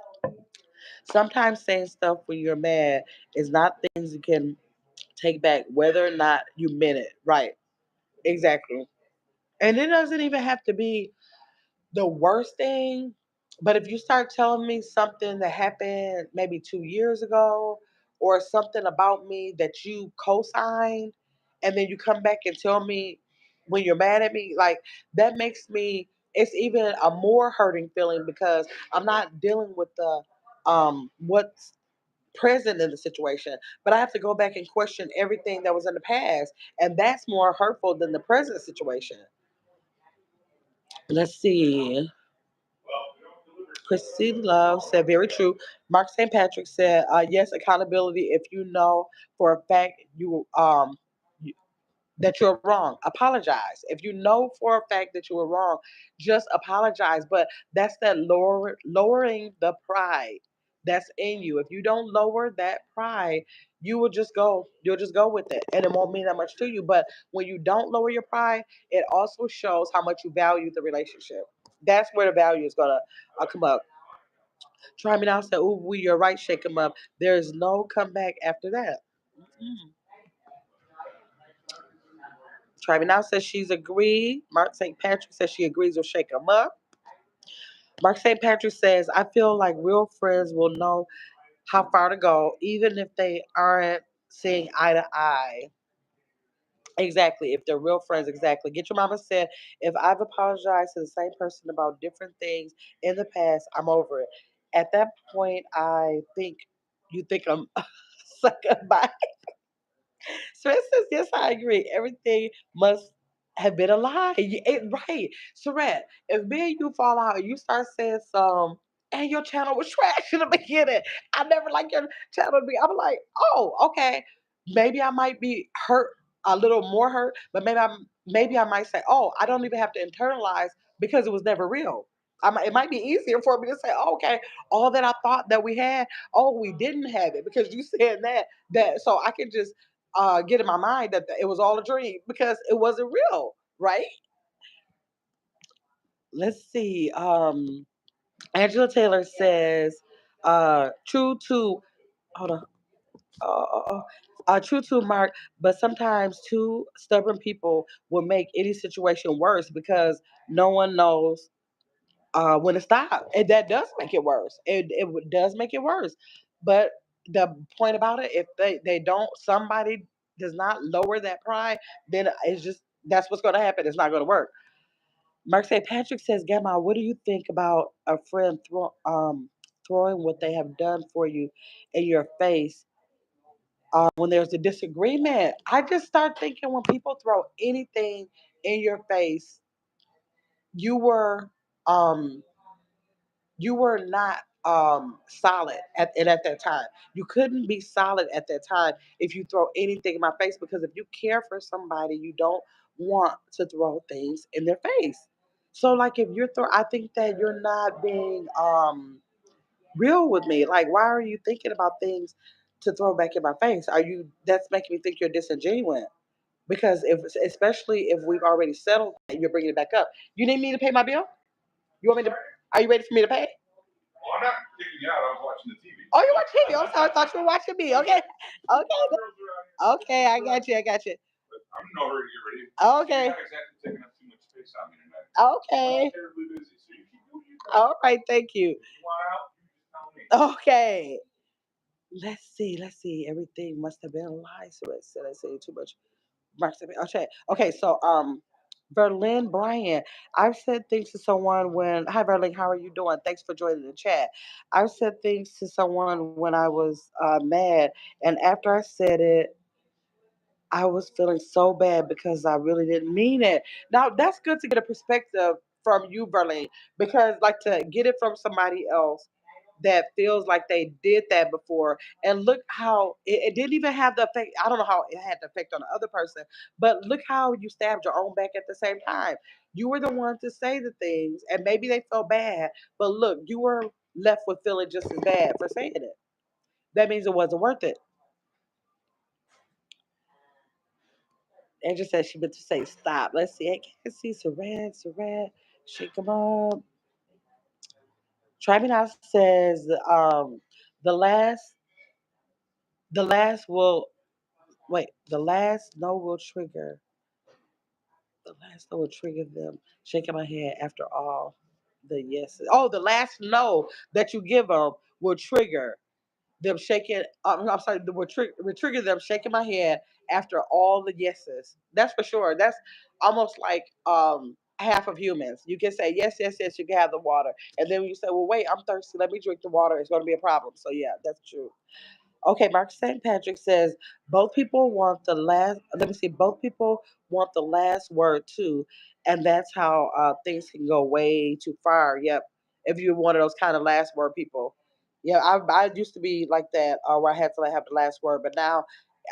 Sometimes saying stuff when you're mad is not things you can take back, whether or not you meant it. Right? Exactly. And it doesn't even have to be the worst thing. But if you start telling me something that happened maybe 2 years ago, or something about me that you co-signed, and then you come back and tell me when you're mad at me, like that makes me. It's even a more hurting feeling because I'm not dealing with the what's present in the situation, but I have to go back and question everything that was in the past, and that's more hurtful than the present situation. Let's see. Christine Love said, very true. Mark St. Patrick said, yes, accountability. If you know for a fact that you're wrong, apologize. If you know for a fact that you were wrong, just apologize. But that's that lowering the pride that's in you. If you don't lower that pride, you'll just go with it, and it won't mean that much to you. But when you don't lower your pride, it also shows how much you value the relationship. That's where the value is gonna come up. Try me now said, "Ooh, you're right, shake him up." There is no comeback after that. Mm. Try me now says she's agreed. Mark St. Patrick says she agrees with shake him up. Mark St. Patrick says, I feel like real friends will know how far to go, even if they aren't seeing eye to eye. Exactly. If they're real friends, exactly. Get your mama said, if I've apologized to the same person about different things in the past, I'm over it. At that point, I think you think I'm sucker by. So it says, yes, I agree. Everything must have been a lie. Right. Surette, if me and you fall out and you start saying some, and your channel was trash in the beginning, I never like your channel to be, I'm like, oh, okay. maybe I might be hurt a little more hurt, but maybe I might say, "Oh, I don't even have to internalize because it was never real." It might be easier for me to say, oh, "Okay, all that I thought that we had, oh, we didn't have it because you said that." So I can just get in my mind that it was all a dream because it wasn't real, right? Let's see. Angela Taylor says, "True to hold on." True to Mark, but sometimes two stubborn people will make any situation worse because no one knows when to stop, and that does make it worse. Does make it worse. But the point about it, if they don't, somebody does not lower that pride, then it's just that's what's going to happen. It's not going to work. Mark St. Patrick says, "Gamma, what do you think about a friend throwing what they have done for you in your face?" When there's a disagreement, I just start thinking when people throw anything in your face, you were um you were not solid at that time. You couldn't be solid at that time if you throw anything in my face because if you care for somebody, you don't want to throw things in their face. So like if you're I think that you're not being real with me. Like, why are you thinking about things to throw back in my face? Are you That's making me think you're disingenuous. Because especially if we've already settled and you're bringing it back up. You need me to pay my bill? You want me to? Are you ready for me to pay? Well, I'm not kicking you out. I was watching the TV. Oh, you watching TV? I'm sorry. I thought you were watching me. Okay. Okay. Okay. I got you. I got you. I'm in no hurry to get ready. Okay. You're not exactly taking up too much space on me tonight. Okay. I'm terribly busy, so you keep doing your thing. All right. Thank you. Okay. Let's see. Let's see. Everything must have been a lie. So let's say too much. Okay. Okay. So Berlin Bryant, I've said things to someone when hi Berlin, how are you doing? Thanks for joining the chat. I've said things to someone when I was mad, and after I said it, I was feeling so bad because I really didn't mean it. Now that's good to get a perspective from you, Berlin, because like to get it from somebody else that feels like they did that before, and look how it didn't even have the effect. I don't know how it had the effect on the other person, but look how you stabbed your own back at the same time. You were the one to say the things, and maybe they felt bad, but look, you were left with feeling just as bad for saying it. That means it wasn't worth it. Angel said she meant to say stop. Let's see. I can't see Saran, shake 'em up. Triminal says the last the last will wait, the last no will trigger. The last no will trigger them. Shaking my head after all the yeses. Oh, the last no that you give them will trigger them shaking. I'm sorry, will trigger them shaking my head after all the yeses. That's for sure. That's almost like half of humans. You can say yes, yes, yes. You can have the water, and then when you say, "Well, wait, I'm thirsty. Let me drink the water." It's going to be a problem. So yeah, that's true. Okay, Mark St. Patrick says both people want the last. Let me see. Both people want the last word too, and that's how things can go way too far. Yep. If you're one of those kind of last word people, yeah, I used to be like that, where I had to like, have the last word, but now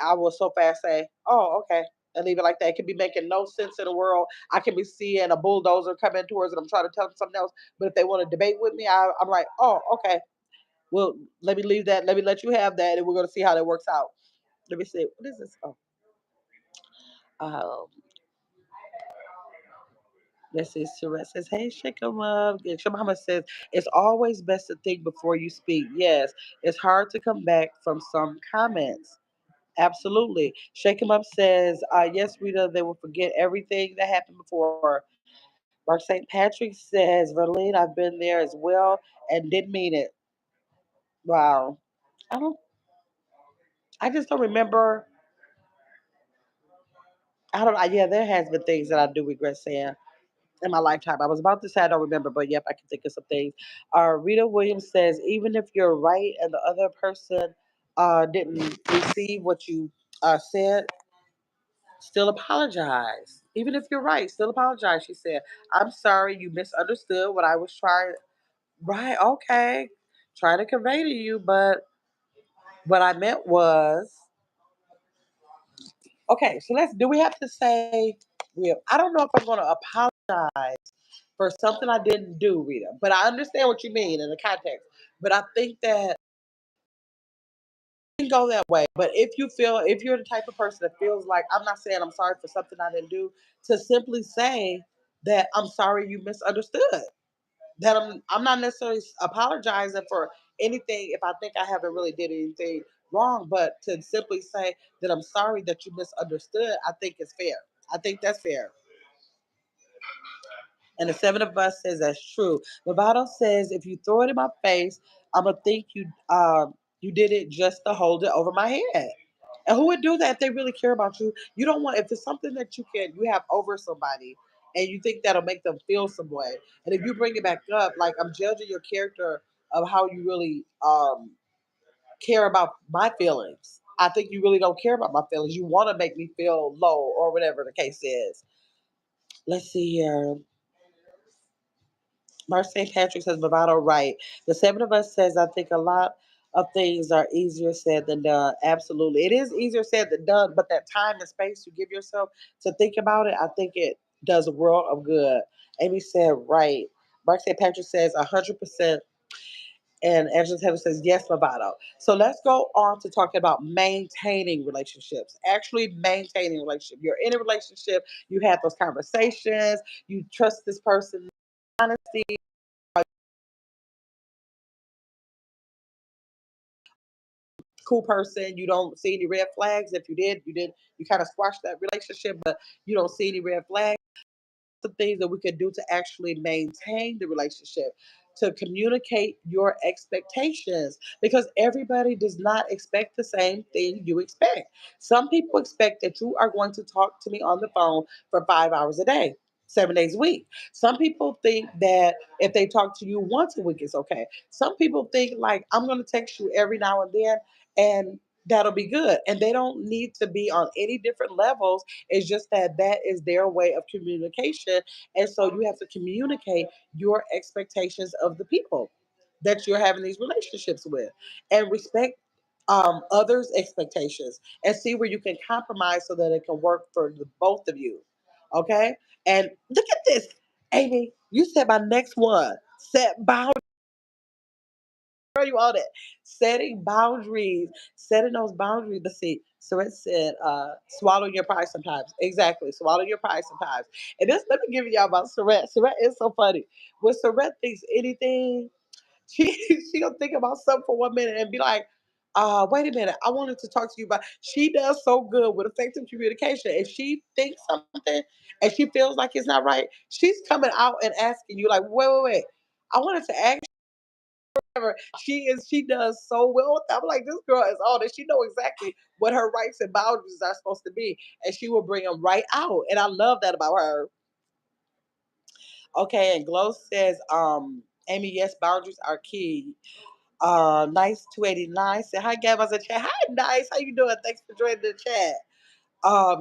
I will so fast say, "Oh, okay." And leave it like that. It could be making no sense in the world. I can be seeing a bulldozer coming towards it. I'm trying to tell them something else. But if they want to debate with me, I'm like, oh, okay. Well, let me leave that. Let me let you have that, and we're going to see how that works out. Let me see. What is this? Oh, um, let's see. Surette says, "Hey, shake 'em up." Yeah, Shamama says, "It's always best to think before you speak." Yes, it's hard to come back from some comments. Absolutely. Shake 'em up says, "Yes, Rita, they will forget everything that happened before." Mark St. Patrick says, "Verlene, I've been there as well and didn't mean it." Wow. I don't. I just don't remember. I don't. Yeah, there has been things that I do regret saying in my lifetime. I was about to say I don't remember, but yep, I can think of some things. Rita Williams says, even if you're right and the other person didn't receive what you said, still apologize. Even if you're right, still apologize. She said, I'm sorry you misunderstood what I was trying. Right, okay. Trying to convey to you, but what I meant was Okay, so let's do we have to say I don't know if I'm gonna apologize for something I didn't do, Rita, but I understand what you mean in the context. But I think that it can go that way. But if you're the type of person that feels like I'm not saying I'm sorry for something I didn't do, to simply say that I'm sorry you misunderstood. That I'm not necessarily apologizing for anything if I think I haven't really did anything wrong, but to simply say that I'm sorry that you misunderstood, I think is fair. I think that's fair. And the seven of us says that's true. Movado says if you throw it in my face, I'm gonna think you did it just to hold it over my head. And who would do that if they really care about you? You don't want if it's something that you have over somebody and you think that'll make them feel some way. And if you bring it back up, like I'm judging your character of how you really care about my feelings. I think you really don't care about my feelings. You want to make me feel low or whatever the case is. Let's see here. Mark St. Patrick says bravado right. The seven of us says I think a lot of things are easier said than done. Absolutely. It is easier said than done, but that time and space you give yourself to think about it, I think it does a world of good. Amy said right. Mark St. Patrick says 100%. And Angela Taylor says, yes, bravado. So let's go on to talking about maintaining relationships. Actually maintaining a relationship. You're in a relationship, you have those conversations, you trust this person, honesty, cool person. You don't see any red flags. If you did, you kind of squashed that relationship, but you don't see any red flags. The things that we could do to actually maintain the relationship, to communicate your expectations, because everybody does not expect the same thing you expect. Some people expect that you are going to talk to me on the phone for 5 hours a day. 7 days a week. Some people think that if they talk to you once a week, it's okay. Some people think like I'm going to text you every now and then, and that'll be good. And they don't need to be on any different levels. It's just that that is their way of communication. And so you have to communicate your expectations of the people that you're having these relationships with and respect others' expectations and see where you can compromise so that it can work for the both of you. Okay? And look at this, Amy. You said my next one. Set boundaries. You all that. Setting boundaries. Setting those boundaries. Let's see. So it said, swallow your pride sometimes. Exactly. Swallow your pride sometimes. And this, let me give y'all about Surette. Surette is so funny. When Surette thinks anything, she she'll think about something for 1 minute and be like, wait a minute, I wanted to talk to you about she does so good with effective communication. If she thinks something and she feels like it's not right, she's coming out and asking you, like, wait. I wanted to ask her. She does so well with that. I'm like, this girl is on it. She know exactly what her rights and boundaries are supposed to be. And she will bring them right out. And I love that about her. Okay, and Glow says, Amy, yes, boundaries are key. Nice 289 said, hi, Gab. I said, chat. Hi, Nice. How you doing? Thanks for joining the chat.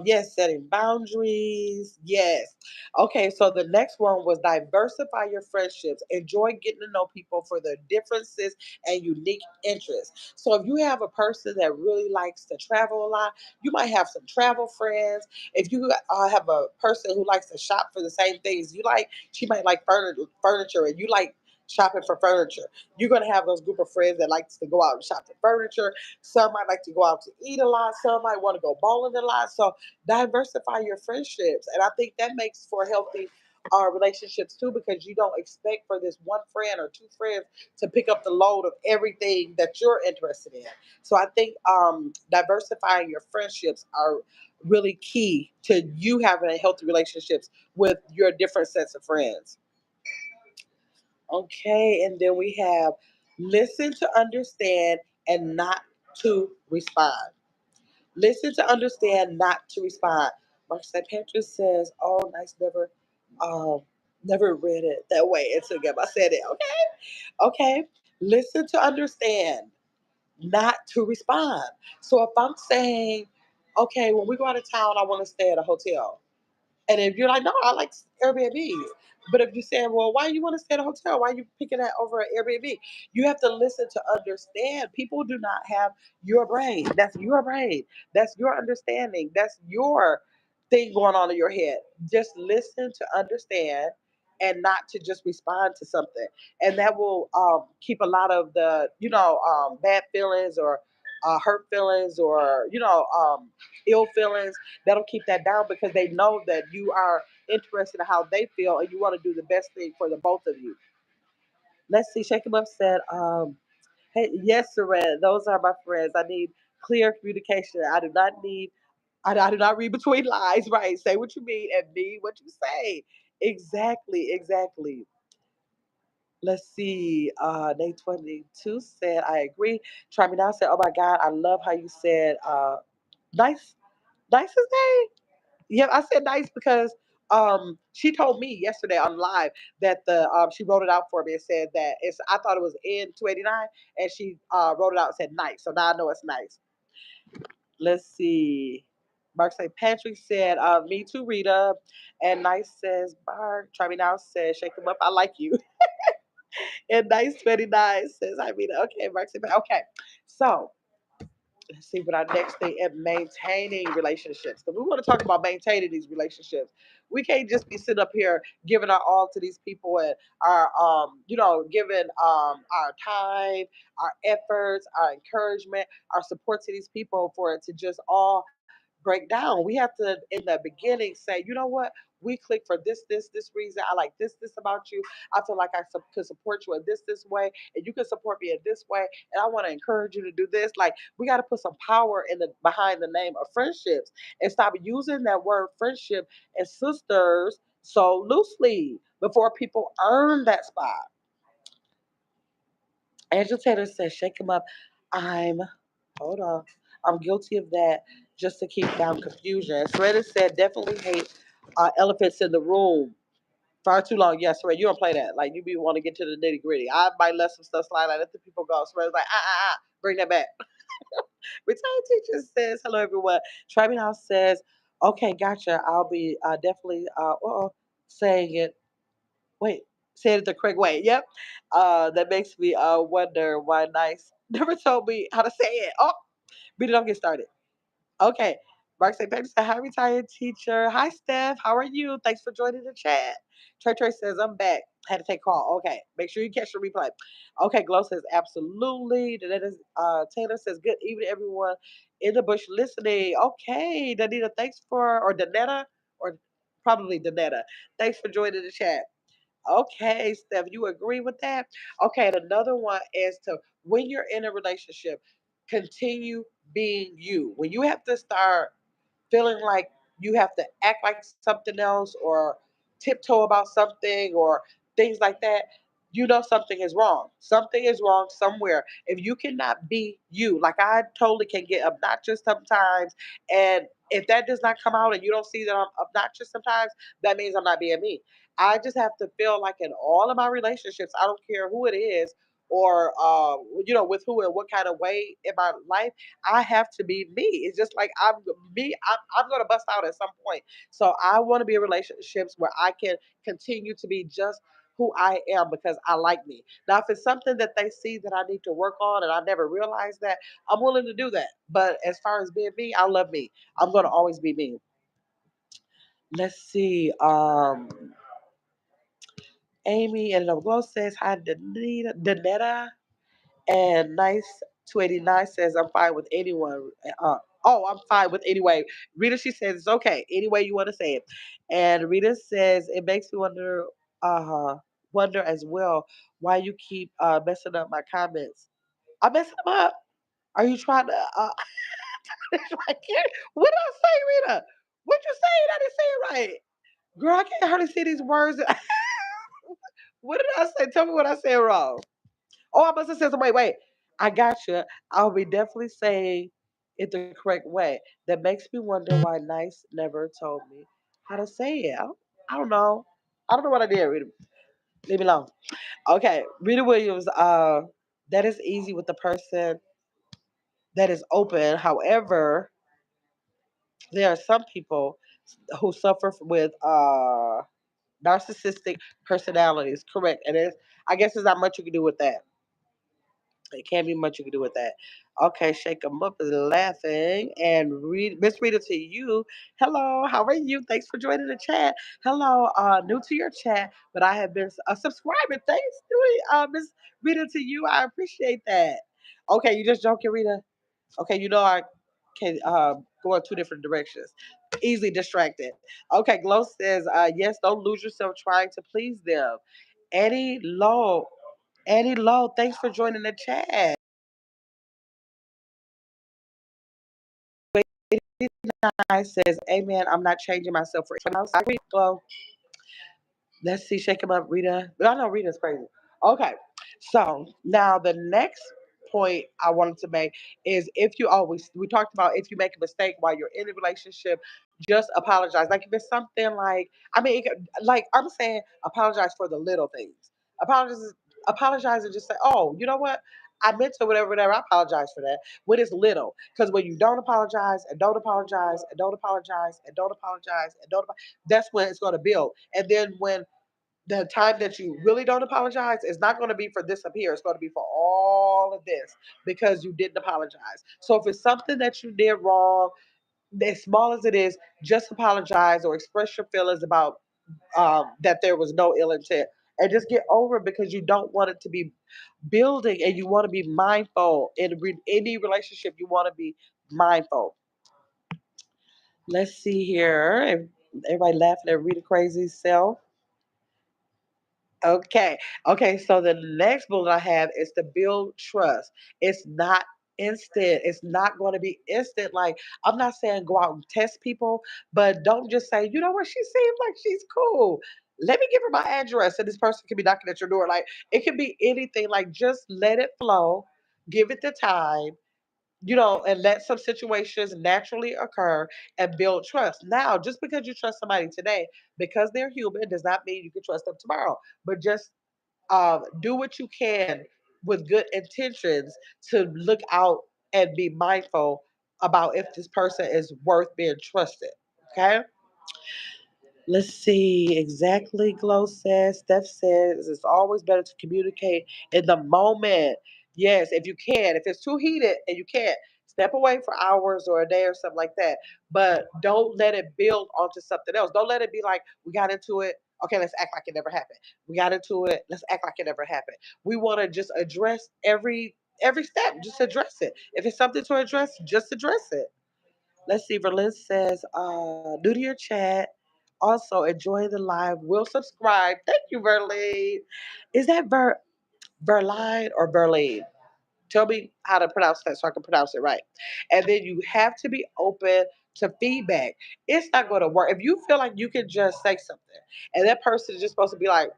Yes, setting boundaries. Yes. Okay, so the next one was diversify your friendships. Enjoy getting to know people for their differences and unique interests. So if you have a person that really likes to travel a lot, you might have some travel friends. If you have a person who likes to shop for the same things you like, she might like furniture and you like shopping for furniture. You're going to have those group of friends that likes to go out and shop for furniture. Some might like to go out to eat a lot. Some might want to go bowling a lot. So diversify your friendships. And I think that makes for healthy relationships too, because you don't expect for this one friend or two friends to pick up the load of everything that you're interested in. So I think diversifying your friendships are really key to you having a healthy relationships with your different sets of friends. Okay, and then we have listen to understand and not to respond. Listen to understand, not to respond. Mark St. Patrick says, "Oh, nice, um, never read it that way." It's again, I said it. Okay. Listen to understand, not to respond. So if I'm saying, okay, when we go out of town, I want to stay at a hotel, And if you're like, no, I like Airbnbs. But if you say, well, why you want to stay at a hotel? Why are you picking that over an Airbnb? You have to listen to understand. People do not have your brain. That's your brain. That's your understanding. That's your thing going on in your head. Just listen to understand and not to just respond to something. And that will keep a lot of the, bad feelings or hurt feelings or, ill feelings. That'll keep that down because they know that you are interested in how they feel and you want to do the best thing for the both of you. Let's see. Shake 'em up said, hey, yes, Saran, those are my friends. I need clear communication. I do not read between lines, right? Say what you mean and mean what you say. Exactly, exactly. Let's see. Nate 22 said, I agree. Try me now said, oh my God, I love how you said nice. Nice is name? Yeah, I said nice because she told me yesterday on live that the she wrote it out for me and said that it's I thought it was in 289 and she wrote it out and said nice. So now I know it's nice. Let's see. Mark St. Patrick said, me too, Rita. And Nice says, Mark, try me now says, shake him up. I like you. And Nice 29 says, I mean, okay, Mark St. Patrick. Okay. So let's see what our next thing is maintaining relationships. Because we want to talk about maintaining these relationships. We can't just be sitting up here giving our all to these people and our giving our time, our efforts, our encouragement, our support to these people for it to just all break down. We have to in the beginning say, you know what? We click for this reason. I like this about you. I feel like I could support you in this way, and you can support me in this way. And I want to encourage you to do this. Like we got to put some power in the behind the name of friendships and stop using that word friendship and sisters so loosely before people earn that spot. Angela Taylor says, shake him up. I'm, hold on, I'm guilty of that just to keep down confusion. Serena said, definitely hate elephants in the room. Far too long. Yes, Serena, you don't play that. Like, you be want to get to the nitty gritty. I might let some stuff slide. I let the people go. Serena's like, bring that back. Retired teacher says, hello, everyone. Travis House says, okay, gotcha. I'll be definitely saying it. Wait, say it the correct way. Yep. That makes me wonder why Nice never told me how to say it. Oh, but don't get started. Okay. Mark St. Patrick said, hi, retired teacher. Hi, Steph. How are you? Thanks for joining the chat. Trey Trey says, I'm back. Had to take call. Okay. Make sure you catch the replay. Okay. Glow says, absolutely. Taylor says, good evening, everyone in the bush listening. Okay. Danita, thanks for, or Danetta, or probably Danetta. Thanks for joining the chat. Okay, Steph, you agree with that? Okay, and another one is to when you're in a relationship, continue being you. When you have to start feeling like you have to act like something else or tiptoe about something or things like that, you know something is wrong. Something is wrong somewhere. If you cannot be you, like I totally can get obnoxious sometimes, and if that does not come out and you don't see that I'm obnoxious sometimes, that means I'm not being me. I just have to feel like in all of my relationships, I don't care who it is or with who and what kind of way in my life, I have to be me. It's just like I'm me. I'm going to bust out at some point. So I want to be in relationships where I can continue to be just who I am because I like me. Now, if it's something that they see that I need to work on and I never realized that, I'm willing to do that. But as far as being me, I love me. I'm going to always be me. Let's see. Amy and the Glow says hi, Danetta. And Nice 289 says, I'm fine with anyone. I'm fine with anyway. Rita, she says, it's okay. Any way you want to say it. And Rita says, it makes me wonder as well why you keep messing up my comments. I'm messing them up. Are you trying to? What did I say, Rita? What you saying? I didn't say it right. Girl, I can't hardly see these words. What did I say? Tell me what I said wrong. Oh, I must have said something. Wait. I got you. I'll be definitely saying it the correct way. That makes me wonder why Nice never told me how to say it. I don't know. I don't know what I did, Rita. Leave me alone. Okay, Rita Williams. That is easy with the person that is open. However, there are some people. who suffer with narcissistic personalities. Correct. And it's, I guess there's not much you can do with that. It can't be much you can do with that. Okay, Shake 'em up is laughing. And read Miss Rita, to you. Hello, how are you? Thanks for joining the chat. Hello, new to your chat, but I have been a subscriber. Thanks, Miss Rita, to you. I appreciate that. Okay, you just joking, Rita. Okay, you know I can go in two different directions. Easily distracted. Okay, Glow says, yes, don't lose yourself trying to please them. Eddie Lowe. Eddie Lowe, thanks for joining the chat. Guy says, Amen. I'm not changing myself for anyone else. I agree. Glow. Let's see, shake him up, Rita. I know Rita's crazy. Okay, so now the next point I wanted to make is if you always, we talked about if you make a mistake while you're in a relationship, just apologize. Like if it's something like, I mean, like I'm saying, apologize for the little things. Apologize, apologize and just say, oh, you know what? I meant to whatever, whatever. I apologize for that. When it's little, because when you don't apologize and don't apologize and don't apologize and don't apologize and don't, that's when it's going to build. And then when the time that you really don't apologize is not going to be for this up here. It's going to be for all of this because you didn't apologize. So if it's something that you did wrong, as small as it is, just apologize or express your feelings about that there was no ill intent. And just get over it because you don't want it to be building and you want to be mindful in any relationship. You want to be mindful. Let's see here. Everybody laughing at Rita Crazy self. Okay. Okay. So the next bullet I have is to build trust. It's not instant. It's not going to be instant. Like, I'm not saying go out and test people, but don't just say, you know what, she seems like she's cool. Let me give her my address and this person can be knocking at your door. Like, it can be anything. Like, just let it flow, give it the time, and let some situations naturally occur and build trust. Now, just because you trust somebody today, because they're human, does not mean you can trust them tomorrow. But just do what you can with good intentions to look out and be mindful about if this person is worth being trusted. Okay. Let's see exactly. Glow says, Steph says, it's always better to communicate in the moment. Yes, if you can. If it's too heated and you can't, step away for hours or a day or something like that. But don't let it build onto something else. Don't let it be like, we got into it. Okay, let's act like it never happened. We got into it. Let's act like it never happened. We want to just address every step. Just address it. If it's something to address, just address it. Let's see. Verlin says, new to your chat. Also, enjoy the live. Will subscribe. Thank you, Verlene. Is that Verline or Verlene? Tell me how to pronounce that so I can pronounce it right. And then you have to be open to feedback. It's not going to work. If you feel like you can just say something and that person is just supposed to be like,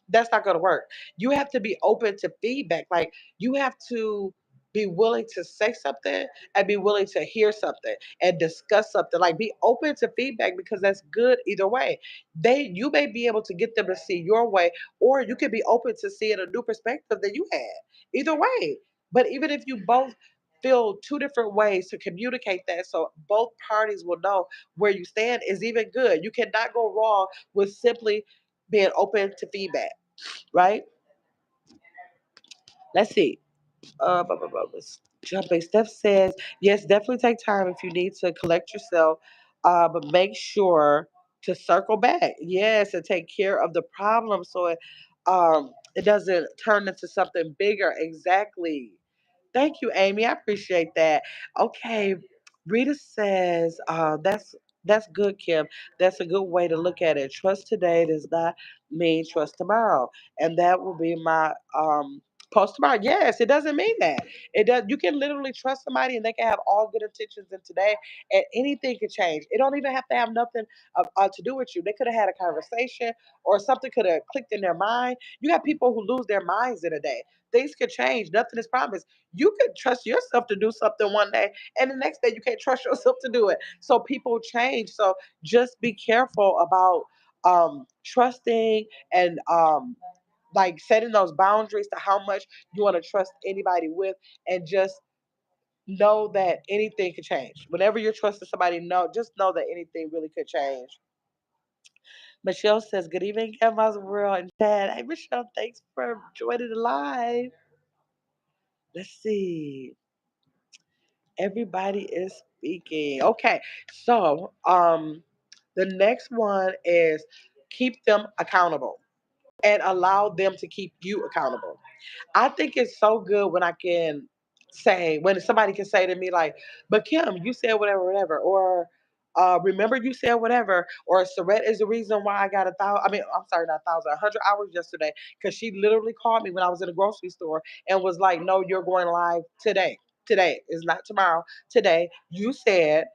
that's not going to work. You have to be open to feedback. Like you have to be willing to say something and be willing to hear something and discuss something. Like be open to feedback because that's good either way. You may be able to get them to see your way, or you can be open to seeing a new perspective that you had. Either way. But even if you both feel two different ways to communicate that so both parties will know where you stand is even good. You cannot go wrong with simply being open to feedback, right? Let's see. Jumping. Steph says, yes, definitely take time if you need to collect yourself, but make sure to circle back. Yes, and take care of the problem so it doesn't turn into something bigger. Exactly. Thank you, Amy. I appreciate that. Okay, Rita says, that's good, Kim. That's a good way to look at it. Trust today does not mean trust tomorrow, and that will be my post tomorrow. Yes, it doesn't mean that. It does. You can literally trust somebody, and they can have all good intentions in today, and anything can change. It don't even have to have nothing to do with you. They could have had a conversation, or something could have clicked in their mind. You have people who lose their minds in a day. Things could change. Nothing is promised. You could trust yourself to do something one day, and the next day you can't trust yourself to do it. So people change. So just be careful about trusting and like setting those boundaries to how much you want to trust anybody with, and just know that anything could change. Whenever you're trusting somebody, just know that anything really could change. Michelle says, "Good evening, Grandma's World and Dad." Hey, Michelle, thanks for joining the live. Let's see. Everybody is speaking. Okay, so the next one is keep them accountable and allow them to keep you accountable. I think it's so good when I can say, when somebody can say to me, like, but Kim, you said whatever, whatever, or remember you said whatever, or Surrette is the reason why I got 1,000. I mean, I'm sorry, not 1,000, 100 hours yesterday, because she literally called me when I was in the grocery store and was like, no, you're going live today. Today is not tomorrow. Today, you said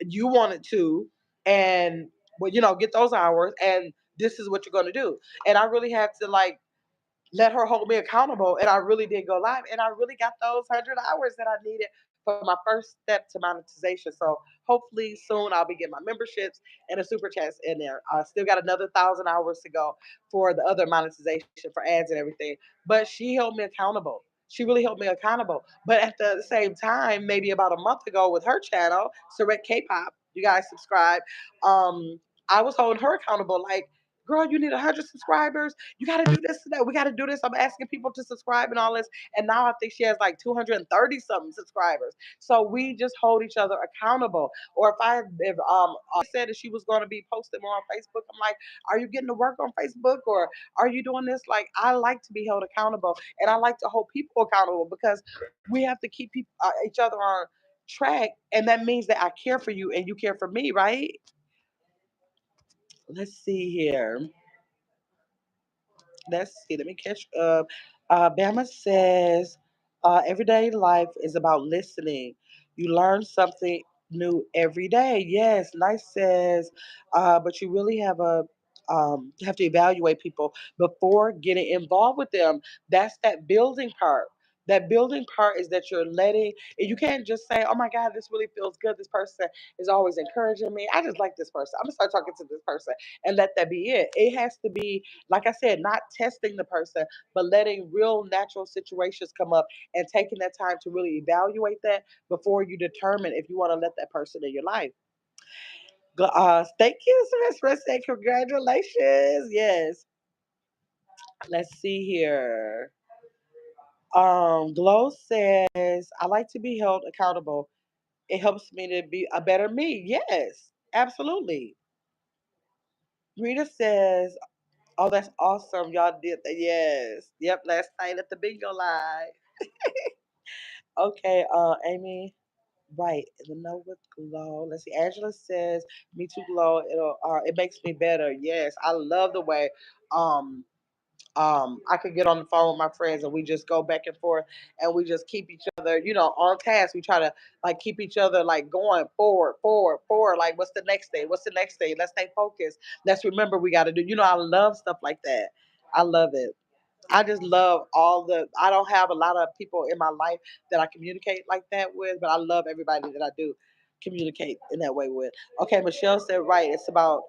you wanted to, and well, get those hours, and this is what you're going to do. And I really had to like let her hold me accountable. And I really did go live. And I really got those 100 hours that I needed for my first step to monetization. So hopefully soon I'll be getting my memberships and a super chats in there. I still got another 1,000 hours to go for the other monetization for ads and everything. But she held me accountable. She really held me accountable. But at the same time, maybe about a month ago with her channel, Surrette K-pop, you guys subscribe. I was holding her accountable. Like, girl, you need 100 subscribers. You got to do this and that. We got to do this. I'm asking people to subscribe and all this. And now I think she has like 230 something subscribers. So we just hold each other accountable. Or if said that she was going to be posting more on Facebook, I'm like, are you getting to work on Facebook, or are you doing this? Like, I like to be held accountable, and I like to hold people accountable, because we have to keep each other on track, and that means that I care for you and you care for me, right? Let's see here. Let's see. Let me catch up. Bama says, everyday life is about listening. You learn something new every day. Yes, Nice says, but you really have to evaluate people before getting involved with them. That's that building part. That building part is that you're letting, and you can't just say, oh my God, this really feels good. This person is always encouraging me. I just like this person. I'm going to start talking to this person, and let that be it. It has to be, like I said, not testing the person, but letting real natural situations come up and taking that time to really evaluate that before you determine if you want to let that person in your life. Thank you, Miss Say congratulations. Yes. Let's see here. Glow says, I like to be held accountable. It helps me to be a better me. Yes, absolutely. Rita says, oh, that's awesome. Y'all did that. Yes. Yep, last night at the bingo live. Okay, Amy. Right. The note with glow. Let's see. Angela says, me too, glow. It makes me better. Yes. I love the way um I could get on the phone with my friends and we just go back and forth, and we just keep each other, on task. We try to like keep each other like going forward, forward, forward. Like, what's the next thing? What's the next thing? Let's stay focused. Let's remember we got to do. I love stuff like that. I love it. I just love I don't have a lot of people in my life that I communicate like that with, but I love everybody that I do communicate in that way with. Okay, Michelle said, right. It's about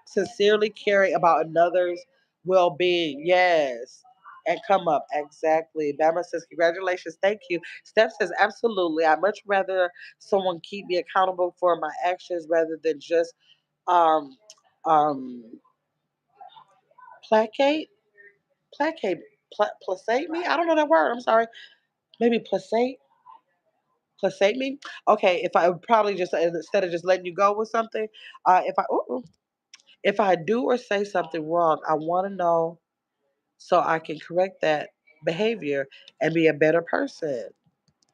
sincerely caring about another's well being. Yes. And come up. Exactly. Bama says, congratulations. Thank you. Steph says, absolutely. I much rather someone keep me accountable for my actions rather than just um, um, placate placate placate me. I don't know that word. I'm sorry. Maybe placate me. Okay, if I would probably just instead of just letting you go with something, if I do or say something wrong, I want to know so I can correct that behavior and be a better person.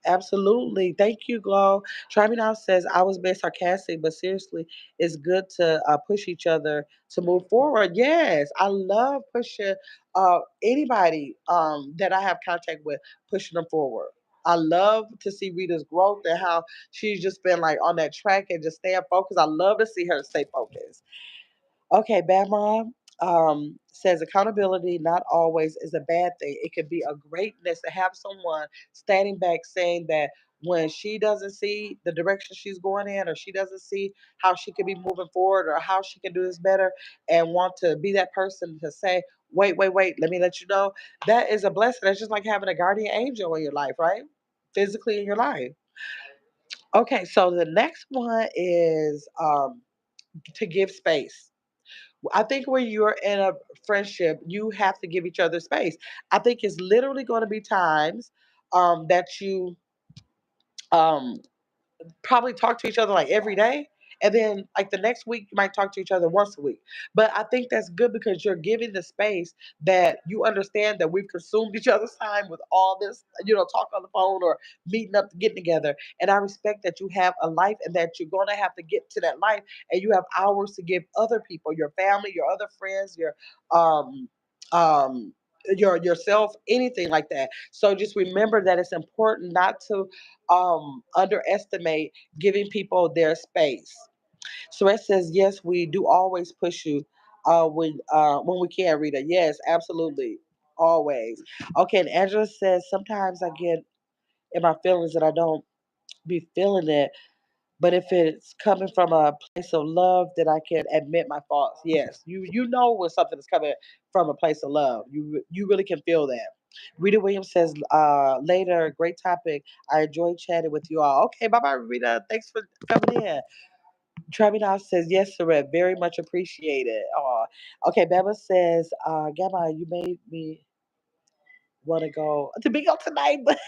Absolutely. Thank you, Glow. Try Me Now says, I was being sarcastic, but seriously, it's good to push each other to move forward. Yes, I love pushing anybody that I have contact with, pushing them forward. I love to see Rita's growth and how she's just been like on that track and just staying focused. I love to see her stay focused. Okay, Bad Mom says accountability not always is a bad thing. It could be a greatness to have someone standing back saying that when she doesn't see the direction she's going in, or she doesn't see how she could be moving forward, or how she can do this better, and want to be that person to say, wait, wait, wait, let me let you know. That is a blessing. That's just like having a guardian angel in your life, right? physically in your life. Okay, so the next one is to give space. I think when you're in a friendship, you have to give each other space. I think it's literally going to be times that you um, probably talk to each other like every day. And then like the next week you might talk to each other once a week. But I think that's good because you're giving the space that you understand that we've consumed each other's time with all this, talk on the phone or meeting up to get together. And I respect that you have a life and that you're gonna have to get to that life and you have hours to give other people, your family, your other friends, um um yourself, anything like that. So just remember that it's important not to underestimate giving people their space. So it says, yes, we do always push you when we can, Rita. Yes, absolutely. Always. Okay, and Angela says, sometimes I get in my feelings that I don't be feeling it. But if it's coming from a place of love, then I can admit my faults. Yes, you know when something is coming from a place of love. You really can feel that. Rita Williams says, later, great topic. I enjoyed chatting with you all. Okay, bye bye, Rita. Thanks for coming in. Travina says, yes, Saret, very much appreciated. Okay, Bama says, Gamma, you made me want to go to bingo tonight, but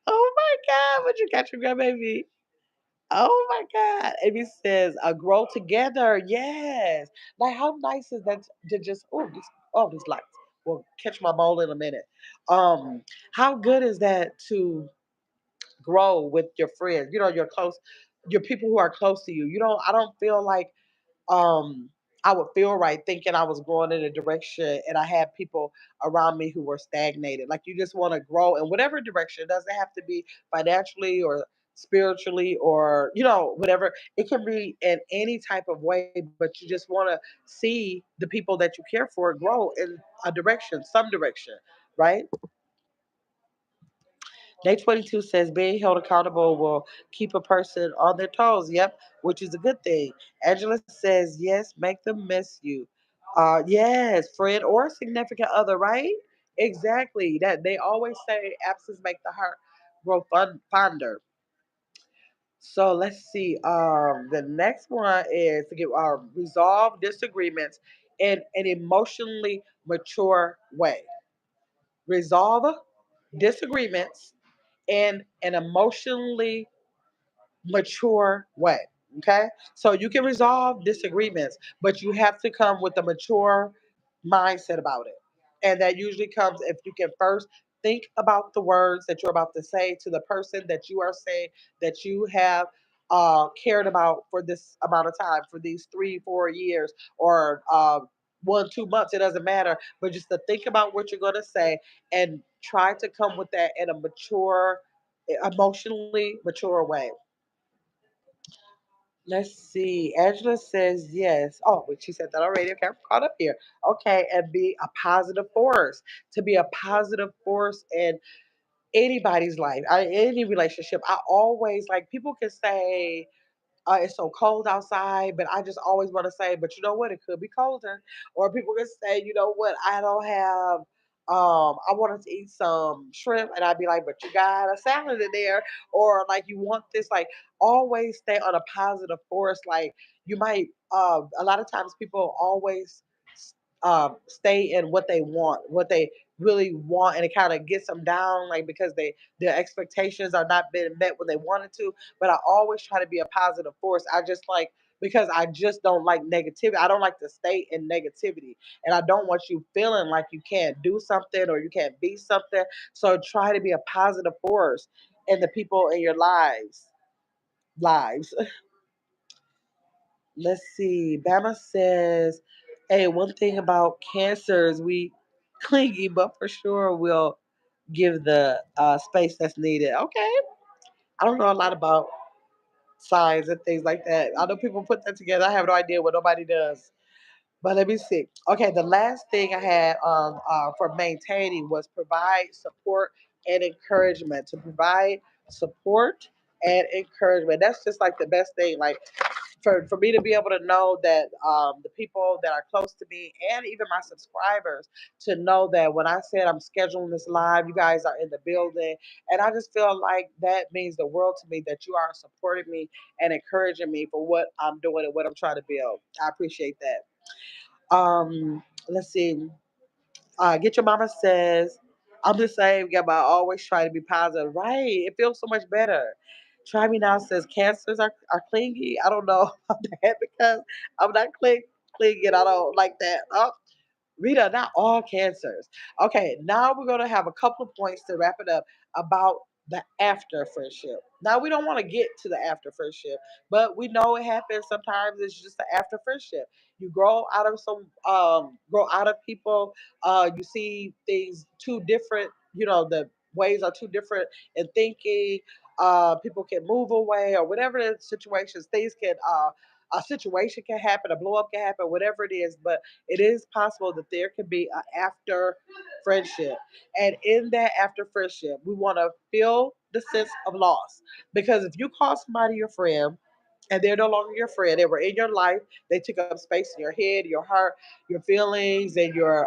oh my God, would you catch your grandbaby? Oh my God. Amy says, grow together. Yes. Like, how nice is that to just, these lights. Well, catch my bowl in a minute. Um, how good is that to grow with your friends, your people who are close to you? I don't feel like um I would feel right thinking I was growing in a direction and I had people around me who were stagnated. Like you just want to grow in whatever direction. It doesn't have to be financially or spiritually or whatever. It can be in any type of way, but you just want to see the people that you care for grow in a direction, some direction, right? Day 22 says being held accountable will keep a person on their toes. Yep, which is a good thing. Angela says, yes, make them miss you. Yes, friend or significant other, right? Exactly. That they always say absence make the heart grow fonder. So let's see. The next one is to get resolve disagreements in an emotionally mature way. Resolve disagreements in an emotionally mature way. Okay. So you can resolve disagreements, but you have to come with a mature mindset about it. And that usually comes if you can first think about the words that you're about to say to the person that you are saying that you have cared about for this amount of time, for these 3, 4 years, or 1, 2 months. It doesn't matter, but just to think about what you're going to say and try to come with that in a mature, emotionally mature way. Let's see. Angela says yes. Oh, but she said that already. Okay, I'm caught up here. Okay, and be a positive force. To be a positive force in anybody's life, any relationship. I always like people can say it's so cold outside, but I just always want to say, but you know what? It could be colder. Or people can say, you know what? I don't have. I wanted to eat some shrimp, and I'd be like, but you got a salad in there, or like you want this. Like always stay on a positive force. Like you might. A lot of times people always stay in what they want, what they really want, and it kind of gets them down, like because their expectations are not being met when they wanted to. But I always try to be a positive force. I just like because I just don't like negativity. I don't like to stay in negativity. And I don't want you feeling like you can't do something or you can't be something. So try to be a positive force in the people in your lives. Let's see. Bama says, hey, one thing about cancers, we clingy, but for sure we'll give the space that's needed. Okay. I don't know a lot about signs and things like that. I know people put that together. I have no idea what nobody does. But let me see. Okay, the last thing I had for maintaining was provide support and encouragement. To provide support and encouragement. That's just like the best thing. Like For me to be able to know that the people that are close to me and even my subscribers to know that when I said I'm scheduling this live, you guys are in the building, and I just feel like that means the world to me that you are supporting me and encouraging me for what I'm doing and what I'm trying to build. I appreciate that. Let's see. Get Your Mama says, I'm the same, yeah, but I always try to be positive. Right. It feels so much better. Try Me Now says cancers are clingy. I don't know about that because I'm not clingy and I don't like that. Oh, Rita, not all cancers. Okay, now we're going to have a couple of points to wrap it up about the after friendship. Now, we don't want to get to the after friendship, but we know it happens. Sometimes it's just the after friendship. You grow out of grow out of people. You see things too different. You know, the ways are too different in thinking. People can move away or whatever the situations, things can, a situation can happen, a blow up can happen, whatever it is. But it is possible that there can be an after friendship. And in that after friendship, we want to feel the sense of loss. Because if you call somebody your friend and they're no longer your friend, they were in your life, they took up space in your head, your heart, your feelings, and you're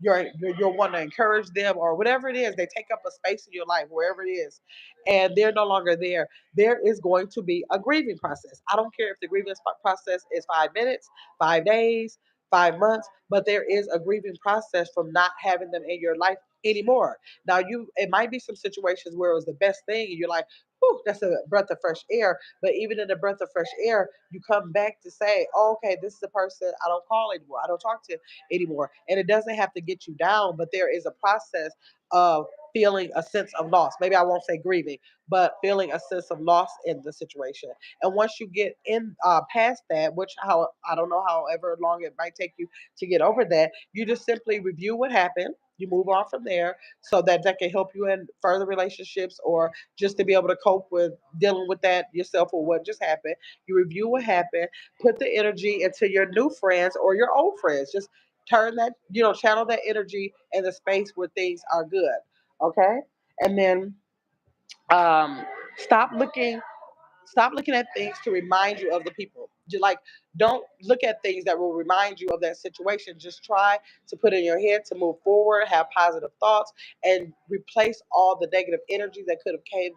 wanting to encourage them or whatever it is, they take up a space in your life, wherever it is, and they're no longer there. There is going to be a grieving process. I don't care if the grieving process is 5 minutes, 5 days, 5 months, but there is a grieving process from not having them in your life anymore. Now, it might be some situations where it was the best thing, and you're like, whew, that's a breath of fresh air. But even in the breath of fresh air, you come back to say, oh, okay, this is a person I don't call anymore, I don't talk to anymore. And it doesn't have to get you down, but there is a process of feeling a sense of loss. Maybe I won't say grieving, but feeling a sense of loss in the situation. And once you get in past that, which how I don't know, however long it might take you to get over that, you just simply review what happened. You move on from there, so that that can help you in further relationships or just to be able to cope with dealing with that yourself or what just happened. You review what happened, put the energy into your new friends or your old friends. Just turn that, channel that energy in the space where things are good. Okay. And then um, stop looking stop looking at things to remind you of the people. Just like, don't look at things that will remind you of that situation. Just try to put in your head to move forward, have positive thoughts, and replace all the negative energy that could have came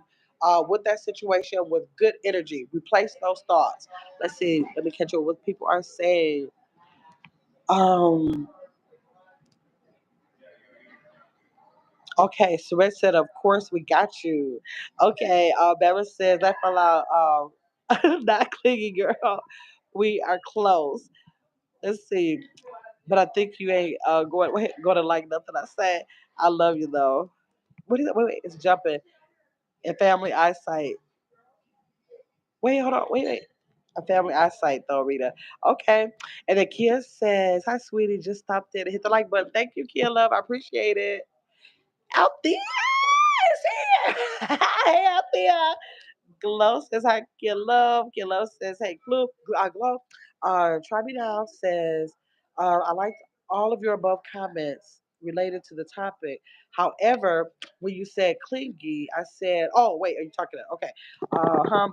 with that situation with good energy. Replace those thoughts. Let's see. Let me catch up what people are saying. Um, Okay, Suret said, "Of course we got you." Okay, Bella says, "I fell out. Not clingy, girl. We are close." Let's see, but I think you ain't going to like nothing I said. I love you though. What is it? Wait, it's jumping in family eyesight. Wait, hold on. Wait. A family eyesight though, Rita. Okay, and then Kia says, "Hi, sweetie. Just stopped in and hit the like button. Thank you, Kia. Love. I appreciate it." Out there. Hey, out there. Glow says, hi, Kia Love. Kia Love says, hey, Glow. Try Me Now says, I liked all of your above comments related to the topic. However, when you said clingy, I said, oh, wait, are you talking to, okay.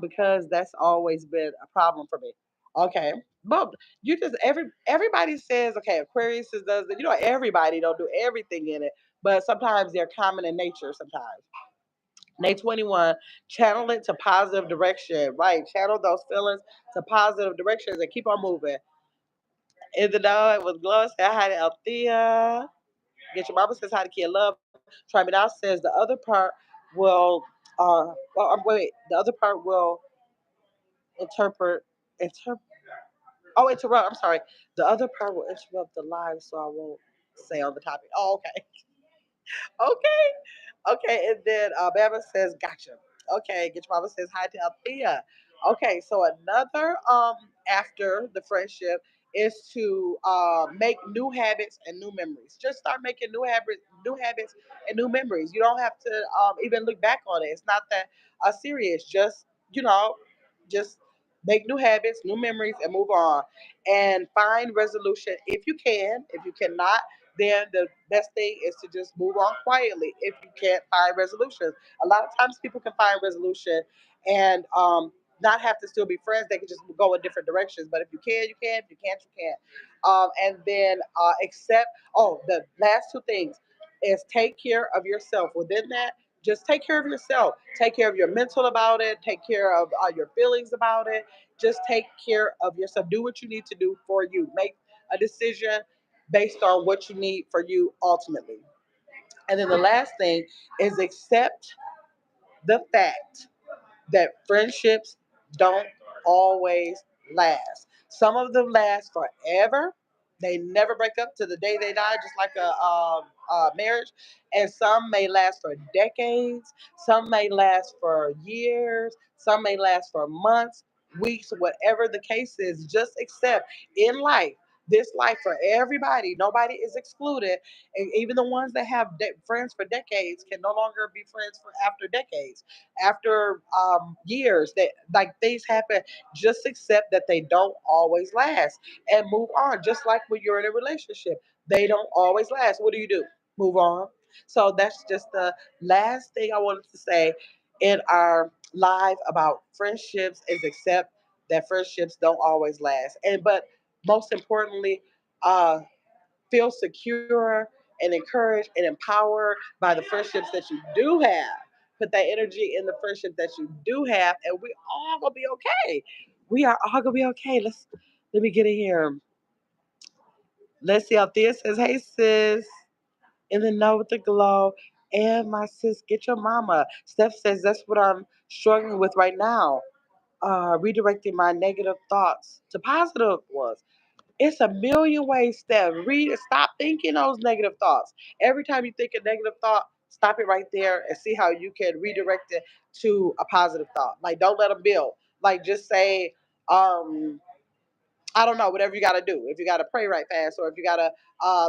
Because that's always been a problem for me. Okay. But everybody says, okay, Aquarius does it. Everybody don't do everything in it, but sometimes they're common in nature sometimes. Nay 21, channel it to positive direction, right? Channel those feelings to positive directions and keep on moving. In the dog with glow, say hi to Althea. Get Your Mama says hi to Kid Love. Try Me Now says the other part will, the other part will interpret, interpret, interrupt. I'm sorry. The other part will interrupt the live, so I won't say on the topic. Oh, okay. Okay. Okay, and then Bama says, "Gotcha." Okay, Get Your Mama says hi to Althea. Okay, so another after the friendship is to make new habits and new memories. Just start making new habits and new memories. You don't have to even look back on it. It's not that serious. Just just make new habits, new memories, and move on. And find resolution if you can. If you cannot, then the best thing is to just move on quietly if you can't find resolutions. A lot of times people can find resolution and not have to still be friends. They can just go in different directions. But if you can, you can. If you can't, you can't. And then accept. Oh, the last two things is take care of yourself. Within that, just take care of yourself. Take care of your mental about it. Take care of your feelings about it. Just take care of yourself. Do what you need to do for you. Make a decision based on what you need for you ultimately. And then the last thing is accept the fact that friendships don't always last. Some of them last forever. They never break up to the day they die, just like a marriage. And some may last for decades. Some may last for years. Some may last for months, weeks, whatever the case is. Just accept in life, this life for everybody. Nobody is excluded. And even the ones that have friends for decades can no longer be friends for after decades after years that like things happen. Just accept that they don't always last and move on. Just like when you're in a relationship, they don't always last. What do? Move on. So that's just the last thing I wanted to say in our live about friendships is accept that friendships don't always last. And but most importantly, uh, feel secure and encouraged and empowered by the friendships that you do have. Put that energy in the friendship that you do have, and we all gonna be okay. We are all gonna be okay. Let me get in here. Let's see. Althea says, "Hey sis, in the know with the glow." And my sis, get your mama. Steph says, "That's what I'm struggling with right now. Redirecting my negative thoughts to positive ones." It's a million ways to read. Stop thinking those negative thoughts. Every time you think a negative thought, stop it right there and see how you can redirect it to a positive thought. Like, don't let them build. Like, just say, I don't know, whatever you got to do. If you got to pray right fast, or if you got to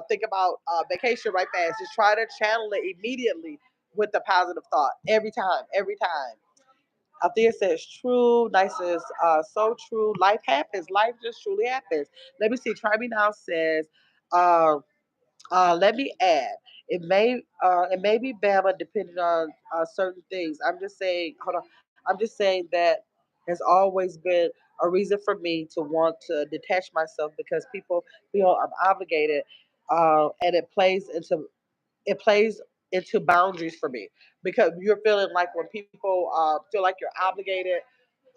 think about vacation right fast, just try to channel it immediately with the positive thought every time, every time. Althea says, true. Nice says, so true. Life happens. Life just truly happens. Let me see. Try Me Now says, uh, let me add. It may be Bama depending on certain things. I'm just saying, hold on. I'm just saying that has always been a reason for me to want to detach myself because people feel I'm obligated, and it plays into boundaries for me because you're feeling like when people feel like you're obligated,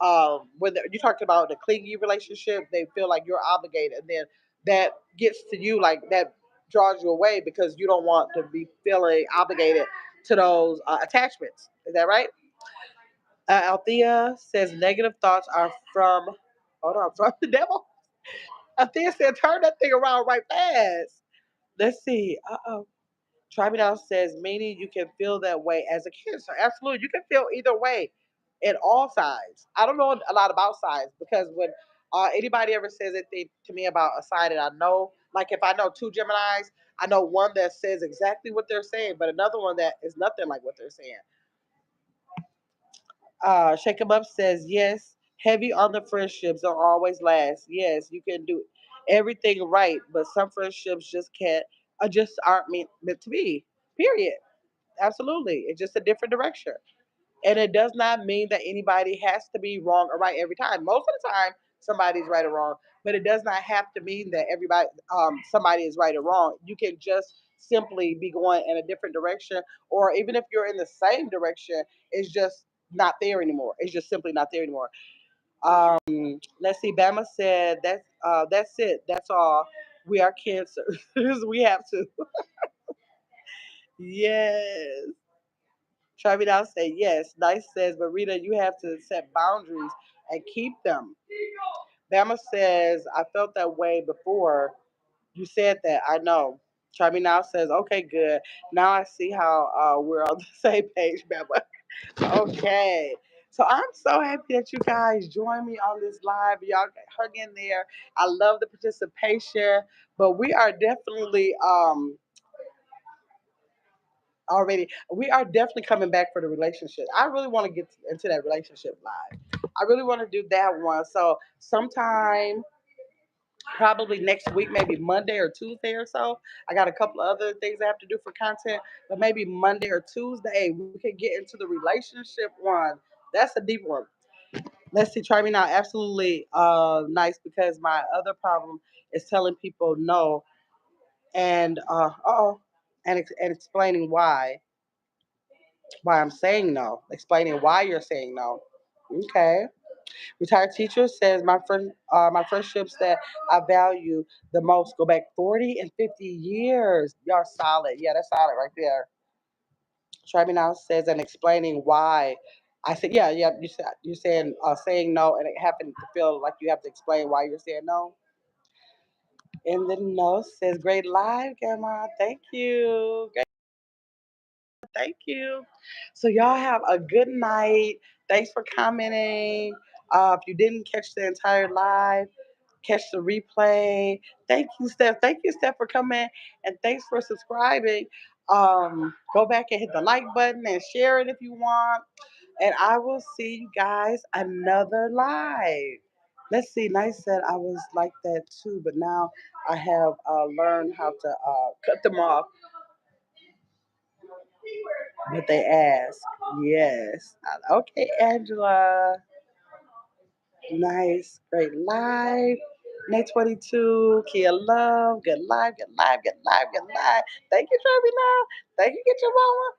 you talked about the clingy relationship, they feel like you're obligated, and then that gets to you, like that draws you away because you don't want to be feeling obligated to those attachments. Is that right? Althea says negative thoughts are from, hold on, from the devil. Althea said turn that thing around right fast. Let's see. Tribunal says, meaning you can feel that way as a cancer. Absolutely. You can feel either way in all sides. I don't know a lot about sides because when anybody ever says anything to me about a side that I know, like if I know two Geminis, I know one that says exactly what they're saying, but another one that is nothing like what they're saying. Shake 'em Up says, yes, heavy on the friendships don't always last. Yes, you can do everything right, but some friendships just can't, just aren't meant to be. Period. Absolutely. It's just a different direction. And it does not mean that anybody has to be wrong or right every time. Most of the time, somebody's right or wrong, but it does not have to mean that somebody is right or wrong. You can just simply be going in a different direction, or even if you're in the same direction, it's just not there anymore. It's just simply not there anymore. Let's see. Bama said that's it. That's all. We are cancer. We have to. Yes. Try me down say yes. Nice says, but Rita, you have to set boundaries and keep them. Bama says, I felt that way before you said that. I know. Try me now says, okay, good. Now I see how we're on the same page, Bama. Okay. So I'm so happy that you guys join me on this live. Y'all hung in there. I love the participation, but we are definitely coming back for the relationship. I really want to get into that relationship live. I really want to do that one. So sometime probably next week, maybe Monday or Tuesday or so. I got a couple of other things I have to do for content, but maybe Monday or Tuesday we could get into the relationship one. That's a deep one. Let's see, try me now. Absolutely nice because my other problem is telling people no and oh and and explaining why I'm saying no, explaining why you're saying no. Okay. Retired teacher says my friendships that I value the most go back 40 and 50 years. Y'all solid. Yeah, that's solid right there. Try me now says and explaining why. I said, yeah, yeah. You're saying saying no, and it happened to feel like you have to explain why you're saying no. And the no says, great live, Grandma. Thank you. Thank you. So y'all have a good night. Thanks for commenting. If you didn't catch the entire live, catch the replay. Thank you, Steph. Thank you, Steph, for coming, and thanks for subscribing. Go back and hit the like button and share it if you want. And I will see you guys another live. Let's see. Nice said I was like that too, but now I have learned how to cut them off. But they ask. Yes. Okay, Angela. Nice. Great live. Night 22. Kia Love. Good live. Good live. Good live. Good live. Thank you, Trevi now. Thank you, Get Your Mama.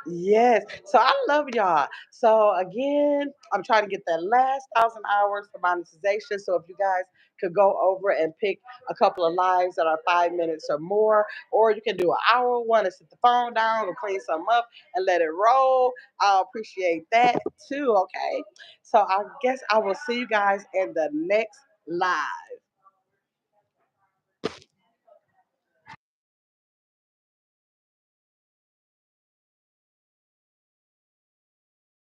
Yes. So I love y'all. So again, I'm trying to get that last 1,000 hours for monetization. So if you guys could go over and pick a couple of lives that are 5 minutes or more, or you can do an hour one and sit the phone down and clean something up and let it roll. I'll appreciate that too. Okay. So I guess I will see you guys in the next live.